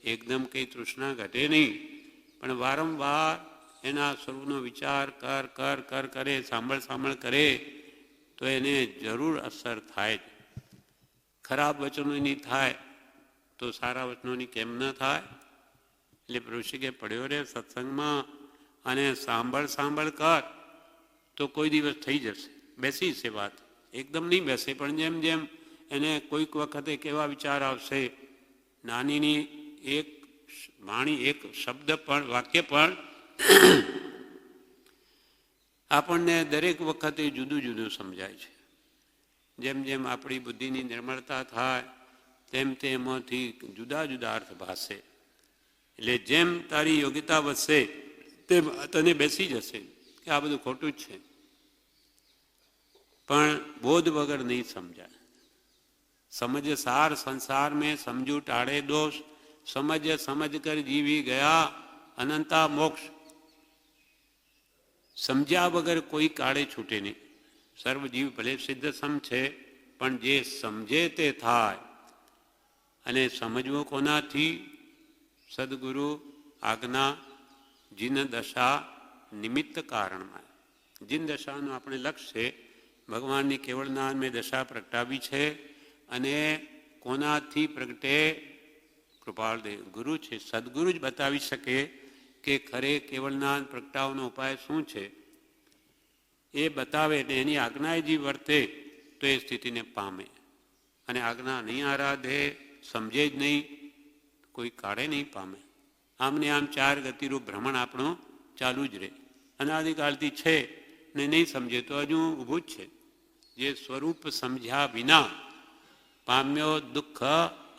એકદમ કંઈ તૃષ્ણા ઘટે નહીં, પણ વારંવાર એના સ્વરૂપનો વિચાર કર કર કર કરે, સાંભળ કરે તો એને જરૂર અસર થાય. ખરાબ વચનોની થાય તો સારા વચનોની કેમ ન થાય? એટલે ઋષિ કે પડ્યો રે સત્સંગમાં અને સાંભળ કર તો કોઈ દિવસ થઈ જશે, બેસી છે વાત. એકદમ નહીં બેસે, પણ જેમ જેમ એને કોઈક વખતે કેવા વિચાર આવશે, નાનીની એક વાણી, એક શબ્દ પણ, વાક્ય પણ આપણને દરેક વખતે જુદું જુદું સમજાય છે. જેમ જેમ આપણી બુદ્ધિની નિર્મળતા થાય તેમ તેમાંથી જુદા જુદા અર્થ ભાષે. એટલે જેમ તારી યોગ્યતા વધશે તેમ તને બેસી જશે કે આ બધું ખોટું જ છે, પણ બોધ વગર નહીં સમજાય. સમજ સાર સંસાર में समझू टाड़े दोष, समझ कर जीवी ગયા અનંતા મોક્ષ. સમજ્યા વગર કોઈ કાળે છૂટે નહીં. સર્વજીવ ભલે સિદ્ધ સમ છે, પણ જે સમજે તે થાય. અને સમજવું કોનાથી? સદગુરુ આજ્ઞા, જીન દશા નિમિત્ત કારણમાં. જીન દશાનું આપણે લક્ષ્ય છે, ભગવાનની કેવળ નામ મેં દશા પ્રગટાવી છે. અને કોનાથી પ્રગટે? કૃપાળદેવ ગુરુ છે, સદગુરુ જ બતાવી શકે કે ખરે કેવળનાથ પ્રગટાવવાનો ઉપાય શું છે. એ બતાવે એટલે એની આજ્ઞાએ જે વર્તે તો એ સ્થિતિને પામે. અને આજ્ઞા નહીં આરાધે, સમજે જ નહીં, કોઈ કાળે નહીં પામે. આમને આમ ચાર ગતિરૂપ ભ્રમણ આપણું ચાલુ જ રહે. અનાદિકાળથી છે ને નહીં સમજે તો હજુ ઊભું જ છે. જે સ્વરૂપ સમજ્યા વિના પામ્યો દુઃખ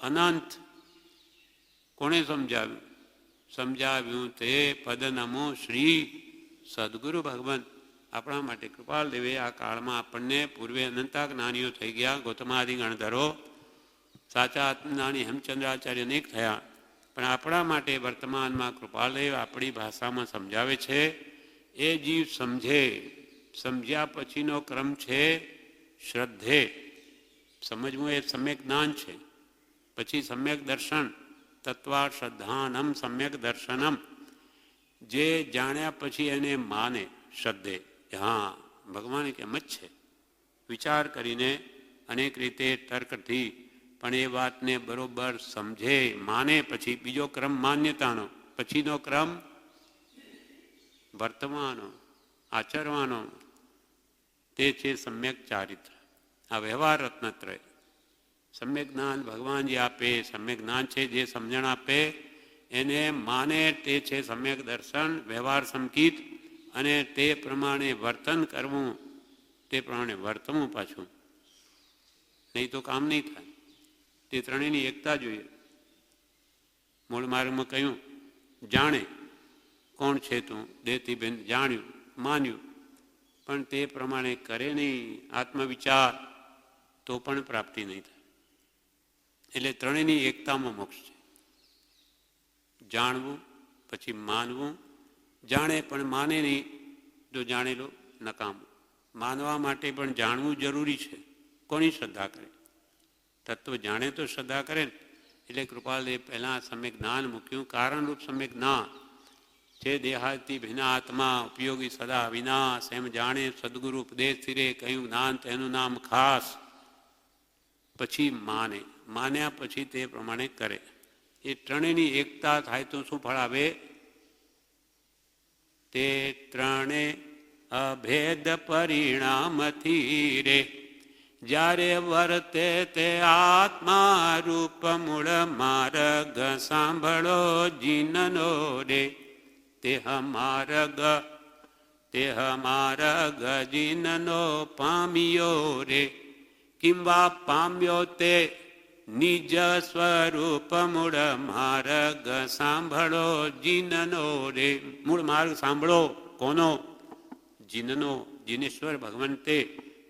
અનંત. કોણે સમજાવ્યું? સમજાવ્યું તે પદ નમો શ્રી સદગુરુ ભગવાન. આપણા માટે કૃપાલ દેવે આ કાળમાં આપણને, પૂર્વે અનંતા જ્ઞાનીઓ થઈ ગયા, ગૌતમાદિ ગણધરો, સાચા આત્મજ્ઞાની હેમચંદ્રાચાર્ય અનેક થયા, પણ આપણા માટે વર્તમાનમાં કૃપાલદેવ આપણી ભાષામાં સમજાવે છે. એ જીવ સમજે, સમજ્યા પછીનો ક્રમ છે શ્રદ્ધે. સમજવું એ સમ્યક જ્ઞાન છે, પછી સમ્યક દર્શન. તત્વા શ્રદ્ધાનમ સમ્યક દર્શનમ. જે જાણ્યા પછી એને માને શ્રદ્ધે, હા ભગવાન કેમ જ છે, વિચાર કરીને અનેક રીતે તર્કથી પણ એ વાતને બરોબર સમજે, માને. પછી બીજો ક્રમ માન્યતાનો, પછીનો ક્રમ વર્તવાનો, આચરવાનો. તે છે સમ્યક ચારિત્ર. આ વ્યવહાર રત્નત્રય. સમ્યક જ્ઞાન ભગવાન જે આપે, સમ્યક જ્ઞાન છે જે સમજણ આપે એને માને, તે છે સમ્યક દર્શન, વ્યવહાર સંકિત. અને તે પ્રમાણે વર્તન કરવું, તે પ્રમાણે વર્તવું પાછું, નહીં તો કામ નહીં થાય. તે ત્રણેયની એકતા જોઈએ. મૂળ માર્ગમાં કહ્યું, જાણે કોણ છે તું, દેતી બેન જાણ્યું, માન્યું, પણ તે પ્રમાણે કરે નહીં આત્મવિચાર તો પણ પ્રાપ્તિ નહીં થાય. એટલે ત્રણેયની એકતામાં મોક્ષ છે. જાણવું, પછી માનવું. જાણે પણ માને નહીં તો જાણેલું નકામું. માનવા માટે પણ જાણવું જરૂરી છે. કોની શ્રદ્ધા કરે? તત્વ જાણે તો શ્રદ્ધા કરે ને. એટલે કૃપાલદેવ પહેલાં સમ્યક જ્ઞાન મૂક્યું. કારણરૂપ સમ્યક જ્ઞાન જે દેહાતી ભિન્ના આત્મા ઉપયોગી સદા વિનાશ, એમ જાણે સદગુરુ ઉપદેશ સ્થિરે કહ્યું જ્ઞાન તેનું નામ ખાસ. પછી માને, માન્યા પછી તે પ્રમાણે કરે. એ ત્રણેયની એકતા થાય તો શું ફળ આવે? તે ત્રણે અભેદ પરિણામથી રે, જ્યારે વર્તે તે આત્મા રૂપ મૂળ માર્ગ સાંભળો જીનનો રે. તેહ માર્ગ જીનનો પામ્યો રે, કિંવા પામ્યો તે નિજ સ્વરૂપ મૂળ માર્ગ સાંભળો જીનનો રે. મૂળ માર્ગ સાંભળો કોનો? જીનનો. જીનેશ્વર ભગવાન તે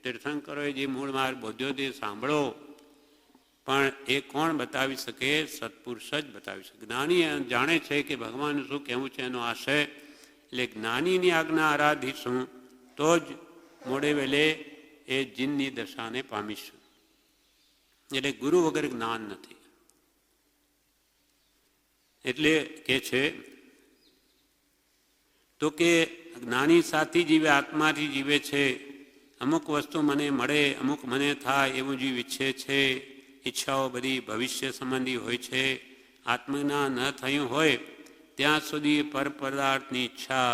તીર્થંકરોએ જે મૂળ માર્ગ બોધ્યો તે સાંભળો. પણ એ કોણ બતાવી શકે? સત્પુરુષ જ બતાવી શકે. જ્ઞાની જાણે છે કે ભગવાનનું શું કહેવું છે એનો આશય. એટલે જ્ઞાનીની આજ્ઞા આરાધીશું તો જ મોડે વેલે એ જીનની દશાને પામીશું. એટલે ગુરુ વગર જ્ઞાન નથી. એટલે કે છે તો કે જ્ઞાની સાથી જીવે આત્માથી જીવે છે. અમુક વસ્તુ મને મળે, અમુક મને થાય એવું જીવ ઈચ્છે છે. ઈચ્છાઓ બધી ભવિષ્ય સંબંધી હોય છે. આત્મજ્ઞાન ન થયું હોય ત્યાં સુધી પર પદાર્થની ઈચ્છા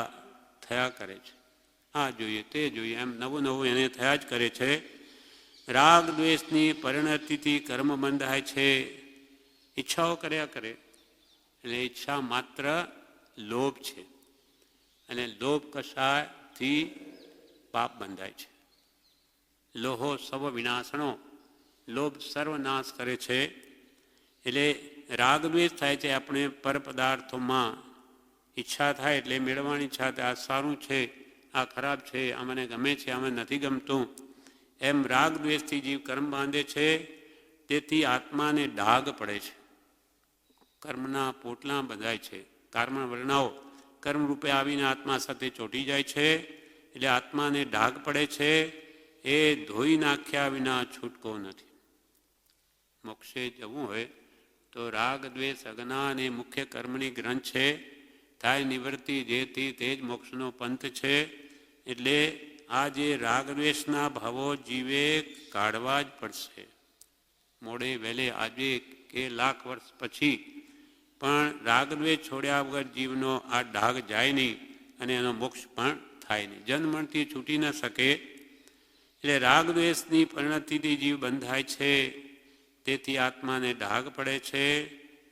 થયા કરે છે. આ જોઈએ તે જોઈએ એમ નવું નવું એને થયા જ કરે છે. રાગ દ્વેષની પરિણતિથી કર્મ બંધાય છે. ઈચ્છાઓ કર્યા કરે એટલે ઈચ્છા માત્ર લોભ છે અને લોભ કશાથી પાપ બંધાય છે. લોહો સર્વ વિનાશણો, લોભ સર્વનાશ કરે છે. એટલે રાગદ્વેષ થાય છે. આપણે પર પદાર્થોમાં ઈચ્છા થાય એટલે મેળવવાની ઈચ્છા થાય. આ સારું છે, આ ખરાબ છે, આ મને ગમે છે, આ મને નથી ગમતું, એમ રાગદ્વેષથી જીવ કર્મ બાંધે છે. તેથી આત્માને ડાઘ પડે છે. કર્મના પોટલા બંધાય છે. કર્મ વર્ણાઓ કર્મરૂપે આવીને આત્મા સાથે ચોંટી જાય છે. એટલે આત્માને ડાઘ પડે છે. એ ધોઈ નાખ્યા વિના છૂટકો નથી. મોક્ષે જવું હોય તો રાગ દ્વેષ અજ્ઞાન એ મુખ્ય કર્મની ગ્રંથ છે. થાય નિવૃત્તિ જેથી તે જ મોક્ષનો પંથ છે. એટલે આ જે રાગદ્વેષના ભાવો જીવે કાઢવા જ પડશે. મોડે વહેલે આજે કે લાખ વર્ષ પછી પણ રાગદ્વેષ છોડ્યા વગર જીવનો આ ડાઘ જાય નહીં અને એનો મોક્ષ પણ થાય નહીં. જન્મથી છૂટી ન શકે. એટલે રાગદ્વેષની પરિણતિથી જીવ બંધાય છે. તેથી આત્માને ડાઘ પડે છે.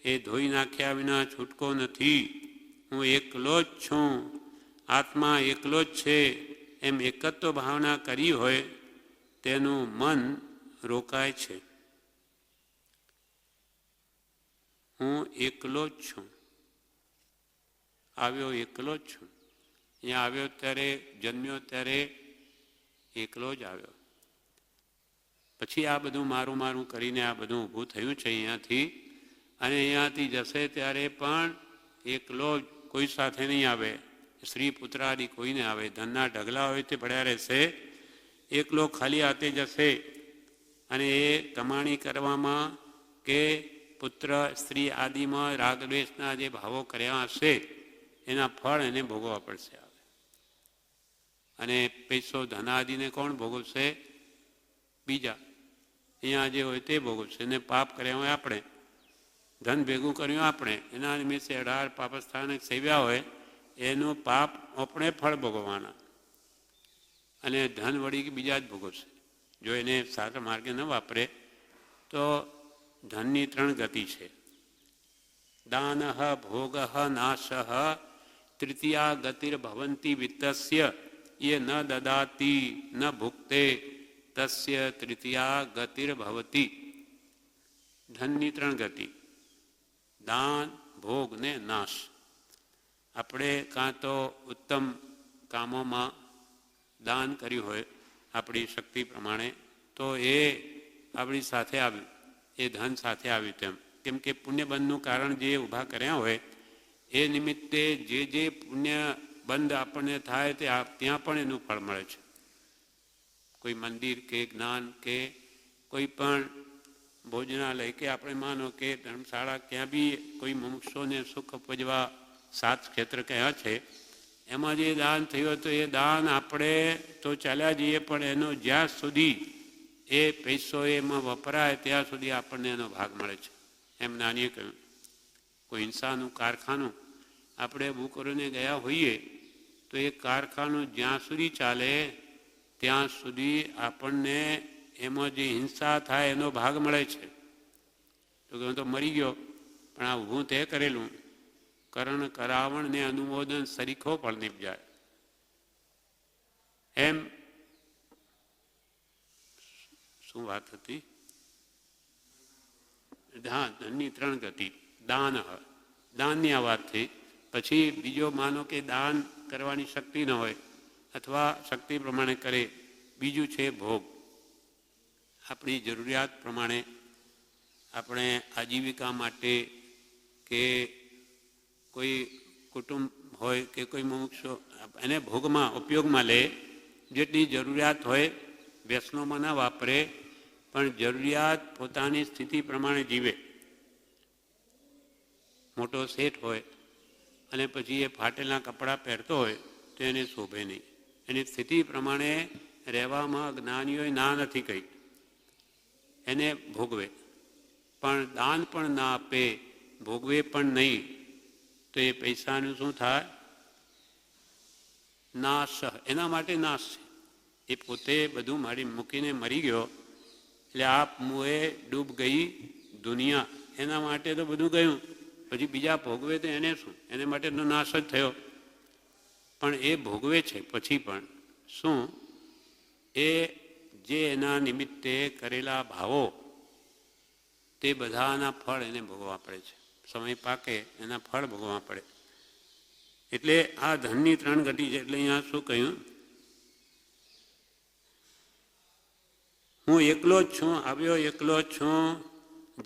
એ ધોઈ નાખ્યા વિના છૂટકો નથી. હું એકલો જ છું, આત્મા એકલો જ છે એમ એકત્વ ભાવના કરી હોય તેનું મન રોકાય છે. હું એકલો જ છું, આવ્યો એકલો જ છું. અહીંયા આવ્યો ત્યારે, જન્મ્યો ત્યારે એકલો જ આવ્યો. પછી આ બધું મારું મારું કરીને આ બધું ઊભું થયું છે અહીંયાથી. અને અહીંયાથી જશે ત્યારે પણ એકલો જ, કોઈ સાથે નહીં આવે. સ્ત્રી પુત્ર આદિ કોઈને આવે. ધનના ઢગલા હોય તે પડ્યા રહેશે. એકલો ખાલી હાથે જશે અને એ કમાણી કરવામાં કે પુત્ર સ્ત્રી આદિમાં રાગદ્વેષના જે ભાવો કર્યા હશે એના ફળ એને ભોગવવા પડશે. અને પૈસો ધનાદિને કોણ ભોગવશે? બીજા. અહીંયા જે હોય તે ભોગવશે. અને પાપ કર્યા હોય આપણે, ધન ભેગું કર્યું આપણે, એના નિમિત્તે 18 પાપસ્થાને સેવ્યા હોય એનું પાપ આપણે ફળ ભોગવવાના. અને ધન વળી બીજા જ ભોગવશે. જો એને સારા માર્ગે ન વાપરે તો ધનની 3 ગતિ છે. દાન, ભોગ, નાશ. તૃતીયા ગતિર્ભવંતી વિત્તસ્ય ये न ददाति न भुक्ते तस्य तृतीया गतिर्भवति. ધનની 3 ગતિ: દાન, ભોગ ને નાશ. આપણે કાં તો ઉત્તમ કામોમાં દાન કર્યું હોય આપણી શક્તિ પ્રમાણે તો એ આપણી સાથે આવ્યું, એ ધન સાથે આવ્યું. તેમ કેમ કે પુણ્યબંધનું કારણ જે ઊભા કર્યા હોય એ નિમિત્તે જે પુણ્ય બંધ આપણને થાય તે ત્યાં પણ એનું ફળ મળે છે. કોઈ મંદિર કે જ્ઞાન કે કોઈ પણ ભોજનાલય કે આપણે માનો કે ધર્મશાળા, ક્યાં બી કોઈ મુમુક્ષોને સુખ ઉપજવા 7 ક્ષેત્ર કયા છે એમાં જે દાન થયું તો એ દાન આપણે તો ચાલ્યા જઈએ પણ એનો જ્યાં સુધી એ પૈસો એમાં વપરાય ત્યાં સુધી આપણને એનો ભાગ મળે છે. એમ નાનીએ કહ્યું, કોઈ હિંસાનું કારખાનું આપણે ઊભું કરીને ગયા હોઈએ તો એ કારખાનું જ્યાં સુધી ચાલે ત્યાં સુધી આપણને એમાં જે હિંસા થાય એનો ભાગ મળે છે. તો કે હું તો મરી ગયો પણ આ ઊભું તે કરેલું કરણ કરાવણને અનુમોદન સરીખો પણ નિપજાય. એમ શું વાત હતી? હા, ધનની 3 ગતિ. દાન, દાનની આ વાત થઈ. પછી બીજો માનો કે દાન કરવાની શક્તિ ન હોય અથવા શક્તિ પ્રમાણે કરે. બીજું છે ભોગ. આપણી જરૂરિયાત પ્રમાણે આપણે આજીવિકા માટે કે કોઈ કુટુંબ હોય કે કોઈ મુમુક્ષો એને ભોગમાં ઉપયોગમાં લે. જેટલી જરૂરિયાત હોય વ્યસનોમાં ના વાપરે, પણ જરૂરિયાત પોતાની સ્થિતિ પ્રમાણે જીવે. મોટો શેઠ હોય અને પછી એ ફાટેલા કપડાં પહેરતો હોય તો એને શોભે નહીં. એની સ્થિતિ પ્રમાણે રહેવામાં જ્ઞાનીઓએ ના નથી કહી, એને ભોગવે. પણ દાન પણ ના આપે, ભોગવે પણ નહીં, તો એ પૈસાનું શું થાય? નાશ. એના માટે નાશ છે. એ પોતે બધું મારી મૂકીને મરી ગયો, એટલે આપ મુએ ડૂબ ગઈ દુનિયા. એના માટે તો બધું ગયું, પછી બીજા ભોગવે તો એને શું? એને માટે તો નાશ જ થયો. પણ એ ભોગવે છે પછી પણ શું? એ જે એના નિમિત્તે કરેલા ભાવો તે બધાના ફળ એને ભોગવવા પડે છે. સમય પાકે એના ફળ ભોગવવા પડે. એટલે આ ધનની 3 ગતિ છે. એટલે અહીંયા શું કહ્યું? હું એકલો જ છું, આવ્યો એકલો જ છું,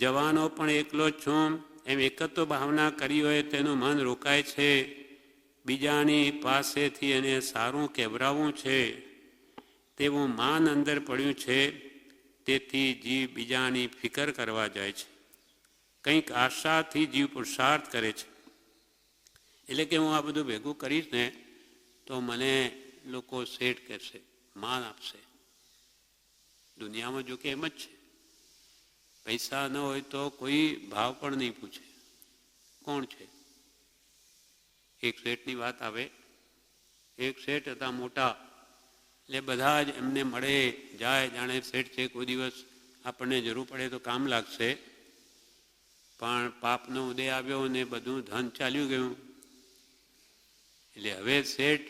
જવાનો પણ એકલો જ છું. એમ એકત્વ ભાવના કરી હોય તેનું મન રોકાય છે. બીજાની પાસેથી એને સારું કહેવરાવવું છે તેવું માન અંદર પડ્યું છે. તેથી જીવ બીજાની ફિકર કરવા જાય છે. કંઈક આશાથી જીવ પુરુષાર્થ કરે છે. એટલે કે હું આ બધું ભેગું કરીશ ને તો મને લોકો શેઠ કહેશે, માન આપશે. દુનિયામાં જો કે એમ જ છે. પૈસા ન હોય તો કોઈ ભાવ પણ નહીં પૂછે. કોણ છે? એક શેઠની વાત આવે. એક શેઠ હતા મોટા, એટલે બધા જ એમને મળે જાય, જાણે શેઠ છે, કોઈ દિવસ આપણને જરૂર પડે તો કામ લાગશે. પણ પાપનો ઉદય આવ્યો ને બધું ધન ચાલ્યું ગયું. એટલે હવે શેઠ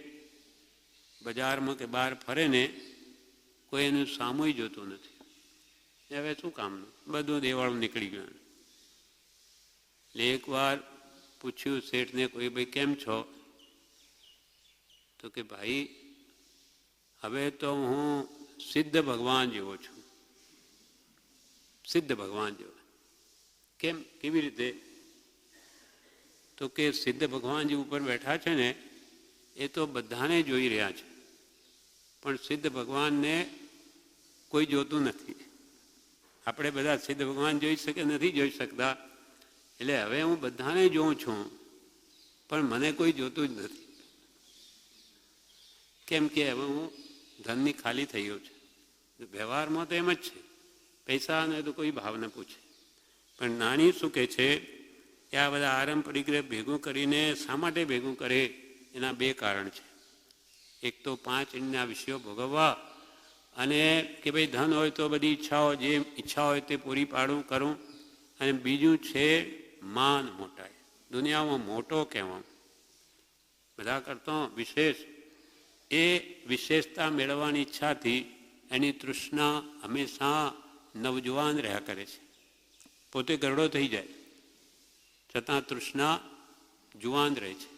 બજારમાં કે બહાર ફરે ને કોઈ એનું સામુય જોતું નથી. હવે શું કામનું? બધું દેવાળું નીકળી ગયું. એટલે એકવાર પૂછ્યું શેઠને, કોઈ ભાઈ કેમ છો? તો કે ભાઈ હવે તો હું સિદ્ધ ભગવાન જેવો છું. સિદ્ધ ભગવાન જેવો. કેમ? કેવી રીતે? તો કે સિદ્ધ ભગવાન જે ઉપર બેઠા છે ને એ તો બધાને જોઈ રહ્યા છે, પણ સિદ્ધ ભગવાનને કોઈ જોતું નથી. આપણે બધા સિદ્ધ ભગવાન જોઈ શકે નથી જોઈ શકતા. એટલે હવે હું બધાને જોઉં છું, પણ મને કોઈ જોતું જ નથી. કેમ કે હવે હું ધનની ખાલી થઈ ગયો છે. વ્યવહારમાં તો એમ જ છે, પૈસાને તો કોઈ ભાવ ન પૂછે. પણ નાની શું કહે છે કે આ બધા આરંભ પરિગ્રહ ભેગું કરીને શા માટે ભેગું કરે? એના 2 કારણ છે. એક તો 5 ઇંડના વિષયો ભોગવવા, અને કે ભાઈ ધન હોય તો બધી ઈચ્છાઓ, જે ઈચ્છા હોય તે પૂરી પાડું કરું. અને બીજું છે માન, મોટાઈ. દુનિયામાં મોટો કહેવાનું, બધા કરતો વિશેષ. એ વિશેષતા મેળવવાની ઈચ્છાથી એની તૃષ્ણા હંમેશા નવજુવાન રહ્યા કરે છે. પોતે ગરડો થઈ જાય છતાં તૃષ્ણા જુવાન રહે છે.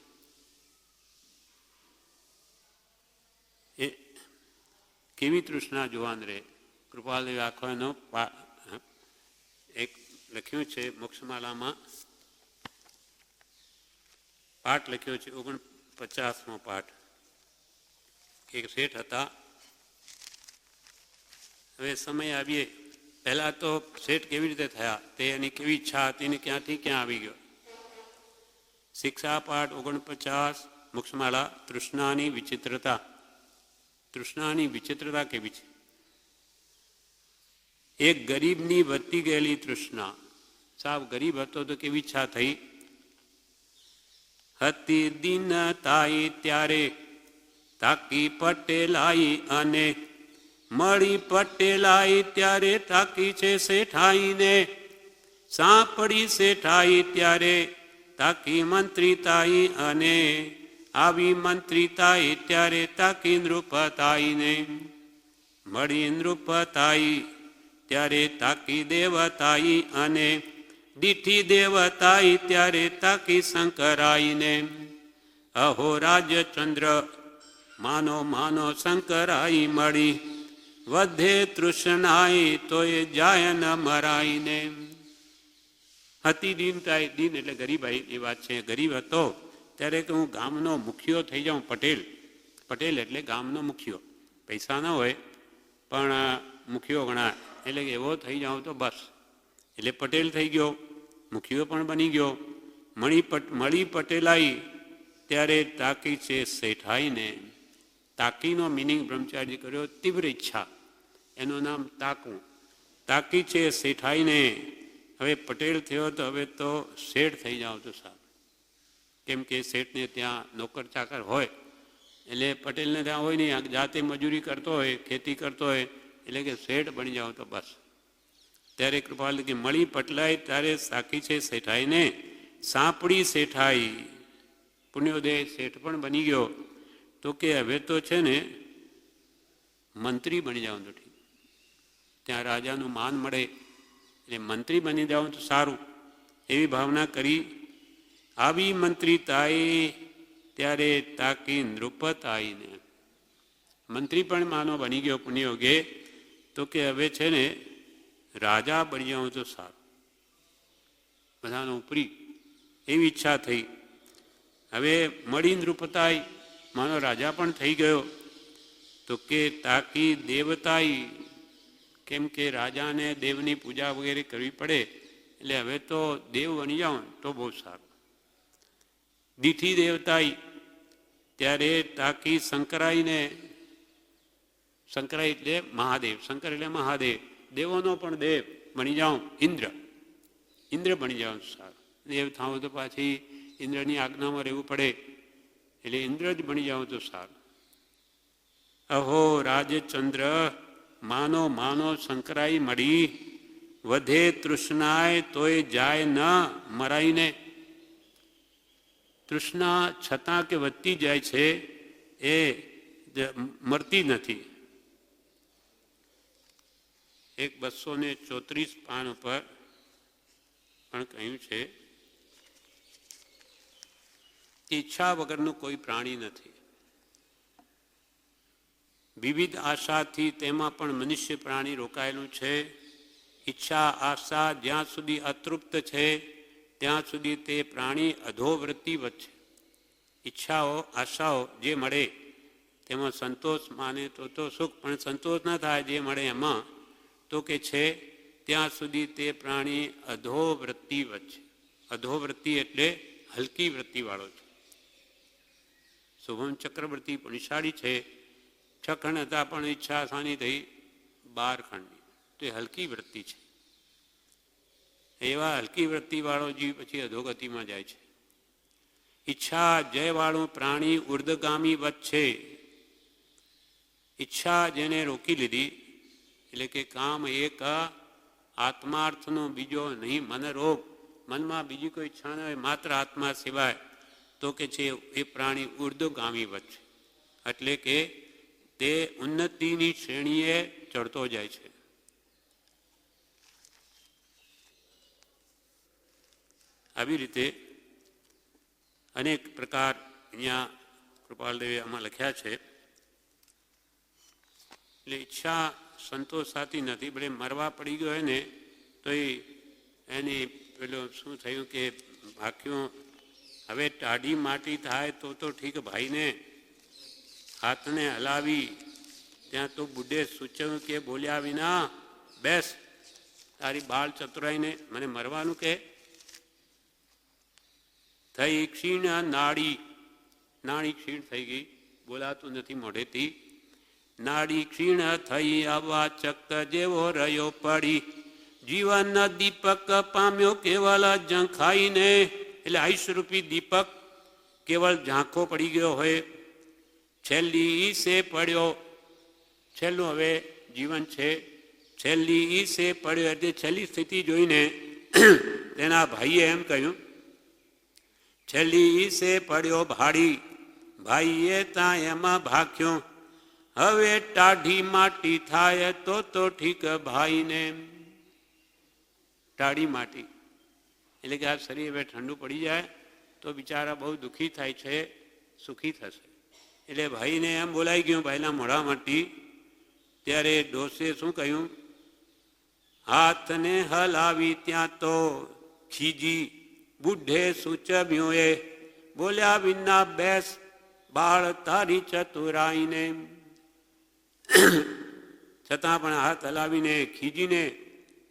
એ કેવી તૃષ્ણા જુવાન રહે? કૃપાલદેવ આખો એનો એક લખ્યું છે મોક્ષમાલામાં, પાઠ લખ્યો છે 49મો પાઠ. એક શેઠ હતા. હવે સમય આવીએ, પહેલાં તો શેઠ કેવી રીતે થયા, તે એની કેવી ઈચ્છા હતી ને ક્યાંથી ક્યાં આવી ગયો. શિક્ષા પાઠ 49 મોક્ષમાલા. તૃષ્ણાની વિચિત્રતા. તૃષ્ણાની વિચિત્રતા કેવી છે? એક ગરીબની વધતી ગયેલી તૃષ્ણા. સાવ ગરીબ હતો તો કેવી ઈચ્છા થઈ? હતી દીનતાઈ ત્યારે તાકી પટેલાઈ, અને મળી પટેલાઈ ત્યારે તાકી છે શેઠાઈને. સાંપડી શેઠાઈ ત્યારે તાકી મંત્રીતાઈ, અને આવી મંત્રીતાઈ ત્યારે તાકી નૃપતાઈને. મળી નૃપતાઈ ત્યારે તાકી દેવતાઈ, અને દીઠી દેવતાઈ ત્યારે તાકી શંકરાઈને. અહો રાજચંદ્ર માનો માનો શંકરાઈ મળી, વધે તૃષ્ણાઈ તો એ જાય ન મરાઈને. હતી દીનતાઈ. દીન એટલે ગરીબાઈ એ વાત છે. ગરીબ હતો ત્યારે કે હું ગામનો મુખિયો થઈ જાઉં, પટેલ. પટેલ એટલે ગામનો મુખિયો. પૈસા ન હોય પણ મુખીઓ ગણાય, એટલે કે એવો થઈ જાઉં તો બસ. એટલે પટેલ થઈ ગયો, મુખીઓ પણ બની ગયો. મળી પટેલાઈ ત્યારે તાકી છે શેઠાઈને. તાકીનો મિનિંગ બ્રહ્મચારી કર્યો તીવ્ર ઈચ્છા, એનું નામ તાકવું. તાકી છે શેઠાઈને. હવે પટેલ થયો તો હવે તો શેઠ થઈ જાવ તો સારું. કેમ કે શેઠને ત્યાં નોકર ચાકર હોય, એટલે પટેલને ત્યાં હોય નહીં, જાતે મજૂરી કરતો હોય, ખેતી કરતો હોય, એટલે કે શેઠ બની જાવ તો બસ. ત્યારે કૃપાલ કે મળી પટલાય ત્યારે સાકી છે શેઠાઈને. સાંપડી શેઠાઈ, પુણ્યોદય શેઠ પણ બની ગયો. તો કે હવે તો છે ને મંત્રી બની જાવ તો ઠીક, ત્યાં રાજાનું માન મળે, એટલે મંત્રી બની જાવ તો સારું, એવી ભાવના કરી. આવી મંત્રી તાઈ ત્યારે તાકી નૃપત આવીને. મંત્રી પણ માનો બની ગયો પુણ્યોગે. તો કે હવે છે ને રાજા બની જાઉં તો સારું, બધાનો ઉપરી, એવી ઈચ્છા થઈ. હવે મળી નૃપતાઈ, માનો રાજા પણ થઈ ગયો. તો કે તાકી દેવતાઈ, કેમ કે રાજાને દેવની પૂજા વગેરે કરવી પડે, એટલે હવે તો દેવ બની જાઉં તો બહુ સારું. દીઠી દેવતાઈ ત્યારે તાકી શંકરાઈને. શંકરાઈ એટલે મહાદેવ, શંકર એટલે મહાદેવ, દેવોનો પણ દેવ બની જાઉં. ઇન્દ્ર બની જાઉં સારું. દેવ થાવું તો પાછી ઇન્દ્રની આજ્ઞામાં રહેવું પડે, એટલે ઇન્દ્ર જ બની જાઉં તો સારું. અહો રાજચંદ્ર, માનો માનો શંકરાઈ મળી. વધે તૃષ્ણાય તોય જાય ન મરાઈને. તૃષ્ણા છતાં કે વધતી જાય છે, એ મરતી નથી. 234 પાન ઉપર પણ કહ્યું છે, ઈચ્છા વગરનું કોઈ પ્રાણી નથી. વિવિધ આશાથી તેમાં પણ મનુષ્ય પ્રાણી રોકાયેલું છે. ઈચ્છા આશા જ્યાં સુધી અતૃપ્ત છે ત્યાં સુધી તે પ્રાણી અધોવૃત્તિવત છે. ઈચ્છાઓ આશાઓ જે મળે તેમાં સંતોષ માને તો સુખ, પણ સંતોષ ન થાય જે મળે એમાં, તો કે છે ત્યાં સુધી તે પ્રાણી અધોવૃત્તિવત છે. અધોવૃત્તિ એટલે હલકી વૃત્તિવાળો છે. શુભમ ચક્રવર્તી પુણ્યશાળી છે. 6 ખંડ હતા પણ ઈચ્છા આસાની થઈ 12 ખંડની, તો એ હલકી વૃત્તિ છે. એવા હલકી વૃત્તિવાળો જીવ પછી અધોગતિમાં જાય છે. ઈચ્છા જયવાળું પ્રાણી ઉર્ધગામી વત છે. ઈચ્છા જેને રોકી લીધી, એટલે કે કામ એક આત્માર્થનો બીજો નહીં, મનરોગ, મનમાં બીજી કોઈ ઈચ્છા ન હોય, માત્ર આત્મા સિવાય, તો કે છે એ પ્રાણી ઉર્ધગામી વત છે. એટલે કે તે ઉન્નતિની શ્રેણીએ ચડતો જાય છે. આવી રીતે અનેક પ્રકાર અહીંયા કૃપાલદેવે આમાં લખ્યા છે. એટલે ઈચ્છા સંતોષ સાથી નથી, ભલે મરવા પડી ગયો હોય ને તો એની પેલું શું થયું કે ભાખ્યું, હવે ટાઢી માટી થાય તો ઠીક, ભાઈને હાથને હલાવી ત્યાં તો બુઢે સૂચવ્યું કે બોલ્યા વિના બેસ, તારી બાળ ચતુરાઈને મને મરવાનું કે. થઈ ક્ષીણ નાળી ક્ષીણ થઈ ગઈ, બોલાતું નથી મોઢેથી. નાડી ક્ષીણ થઈ આવા ચક જેવો રહ્યો પડી. જીવન દીપક પામ્યો કેવલ ઝંખાઈને. એટલે આયુષ્યરૂપી દીપક કેવળ ઝાંખો પડી ગયો હોય. છેલ્લી ઈસે પડ્યો, છેલ્લું હવે જીવન છે. છેલ્લી ઈસે પડ્યો એટલે છેલ્લી સ્થિતિ જોઈને તેના ભાઈએ એમ કહ્યું, છેલ્લી ઈસે પડ્યો ભાડી. ભાઈએ ત્યાં એમાં ભાખ્યો, હવે ટાઢી માટી થાય તો ઠીક ભાઈને. ટાઢી માટી એટલે કે આ શરીર હવે ઠંડુ પડી જાય તો બિચારા બહુ દુઃખી થાય છે, સુખી થશે. એટલે ભાઈને એમ બોલાઈ ગયું ભાઈના મોઢામાંથી. ત્યારે ડોસે શું કહ્યું, હાથને હલાવી ત્યાં તો ખીજી બુઢે સૂચવ્યું એ. બોલ્યા વિના બેસ, બાળ તારી ચતુરાઈને. છતાં પણ હાથ હલાવીને ખીજીને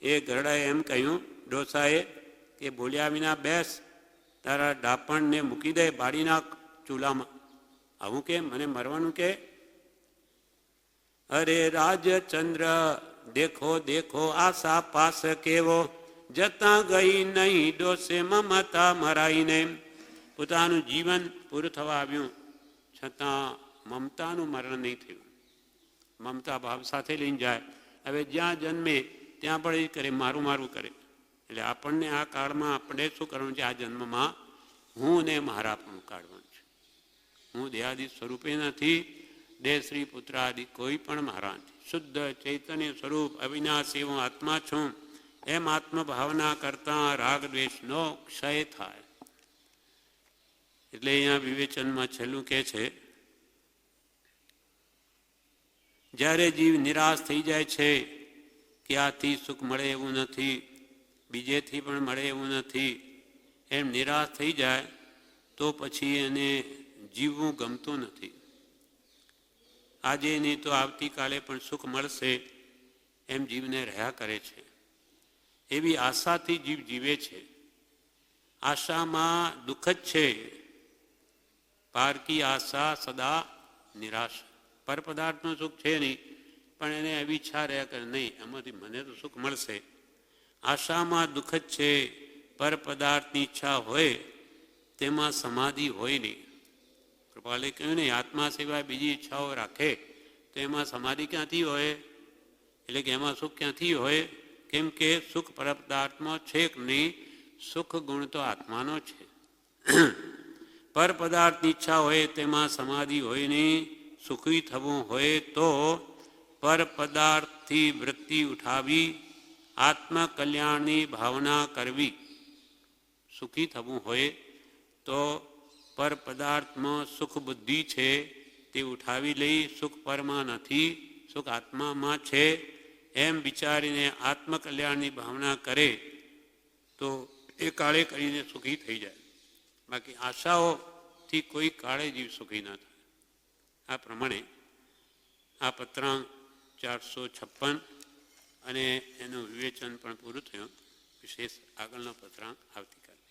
એ ગરડાએ એમ કહ્યું ડોસાએ કે બોલ્યા વિના બેસ, તારા ડાપણને મૂકી દે, બાળી નાખ ચૂલામાં. આવું કે મને મરવાનું કે? અરે રાજચંદ્ર દેખો દેખો આશા પાસ કેવો, જતા ગઈ નહીં ડોસે મમતા મરાઈને. પોતાનું જીવન પૂરું થવા આવ્યું છતાં મમતાનું મરણ નહીં થયું. મમતા ભાવ સાથે લઈને જાય. હવે જ્યાં જન્મે ત્યાં પણ એ કરે, મારું મારું કરે. એટલે આપણને આ કાળમાં આપણે શું કરવાનું છે? આ જન્મમાં હું ને મારા પણ કાઢવાનું છે. હું દેહાદિ સ્વરૂપે નથી, દેહ શ્રી પુત્ર આદિ કોઈ પણ મારા નથી. શુદ્ધ ચૈતન્ય સ્વરૂપ અવિનાશી હું આત્મા છું. એમ આત્મભાવના કરતા રાગ દ્વેષનો ક્ષય થાય. એટલે અહીંયા વિવેચનમાં છેલ્લું કહે છે, જ્યારે જીવ નિરાશ થઈ જાય છે કે આથી સુખ મળે એવું નથી, બીજેથી પણ મળે એવું નથી, એમ નિરાશ થઈ જાય તો પછી એને જીવવું ગમતું નથી. આજે નહીં તો આવતીકાલે પણ સુખ મળશે એમ જીવને રહ્યા કરે છે. એવી આશાથી જીવ જીવે છે. આશામાં દુઃખ જ છે. પારકી આશા સદા નિરાશ. પર પદાર્થનું સુખ છે નહીં, પણ એને એવી ઈચ્છા રહ્યા કરે, નહીં એમાંથી મને તો સુખ મળશે. આશામાં દુઃખ જ છે. પર પદાર્થની ઈચ્છા હોય તેમાં સમાધિ હોય નહીં. કૃપાલે કહ્યું નહીં, આત્મા સિવાય બીજી ઈચ્છાઓ રાખે તો એમાં સમાધિ ક્યાંથી હોય? એટલે કે એમાં સુખ ક્યાંથી હોય? કેમ કે સુખ પર પદાર્થમાં છે કે નહીં, સુખ ગુણ તો આત્માનો છે. પર પદાર્થની ઈચ્છા હોય તેમાં સમાધિ હોય નહીં. સુખી થવું હોય તો પર પદાર્થથી વૃત્તિ ઉઠાવી આત્મકલ્યાણની ભાવના કરવી. સુખી થવું હોય તો પર પદાર્થમાં સુખ બુદ્ધિ છે તે ઉઠાવી લઈ. સુખ પરમાં નથી, સુખ આત્મામાં છે એમ વિચારીને આત્મકલ્યાણની ભાવના કરે તો એ કાળે કરીને સુખી થઈ જાય. બાકી આશાઓથી કોઈ કાળે જીવ સુખી ન થાય. આ પ્રમાણે આ પત્રાંક 456 અને એનું વિવેચન પણ પૂરું થયું. વિશેષ આગળનો પત્રાંક આવતીકાલે.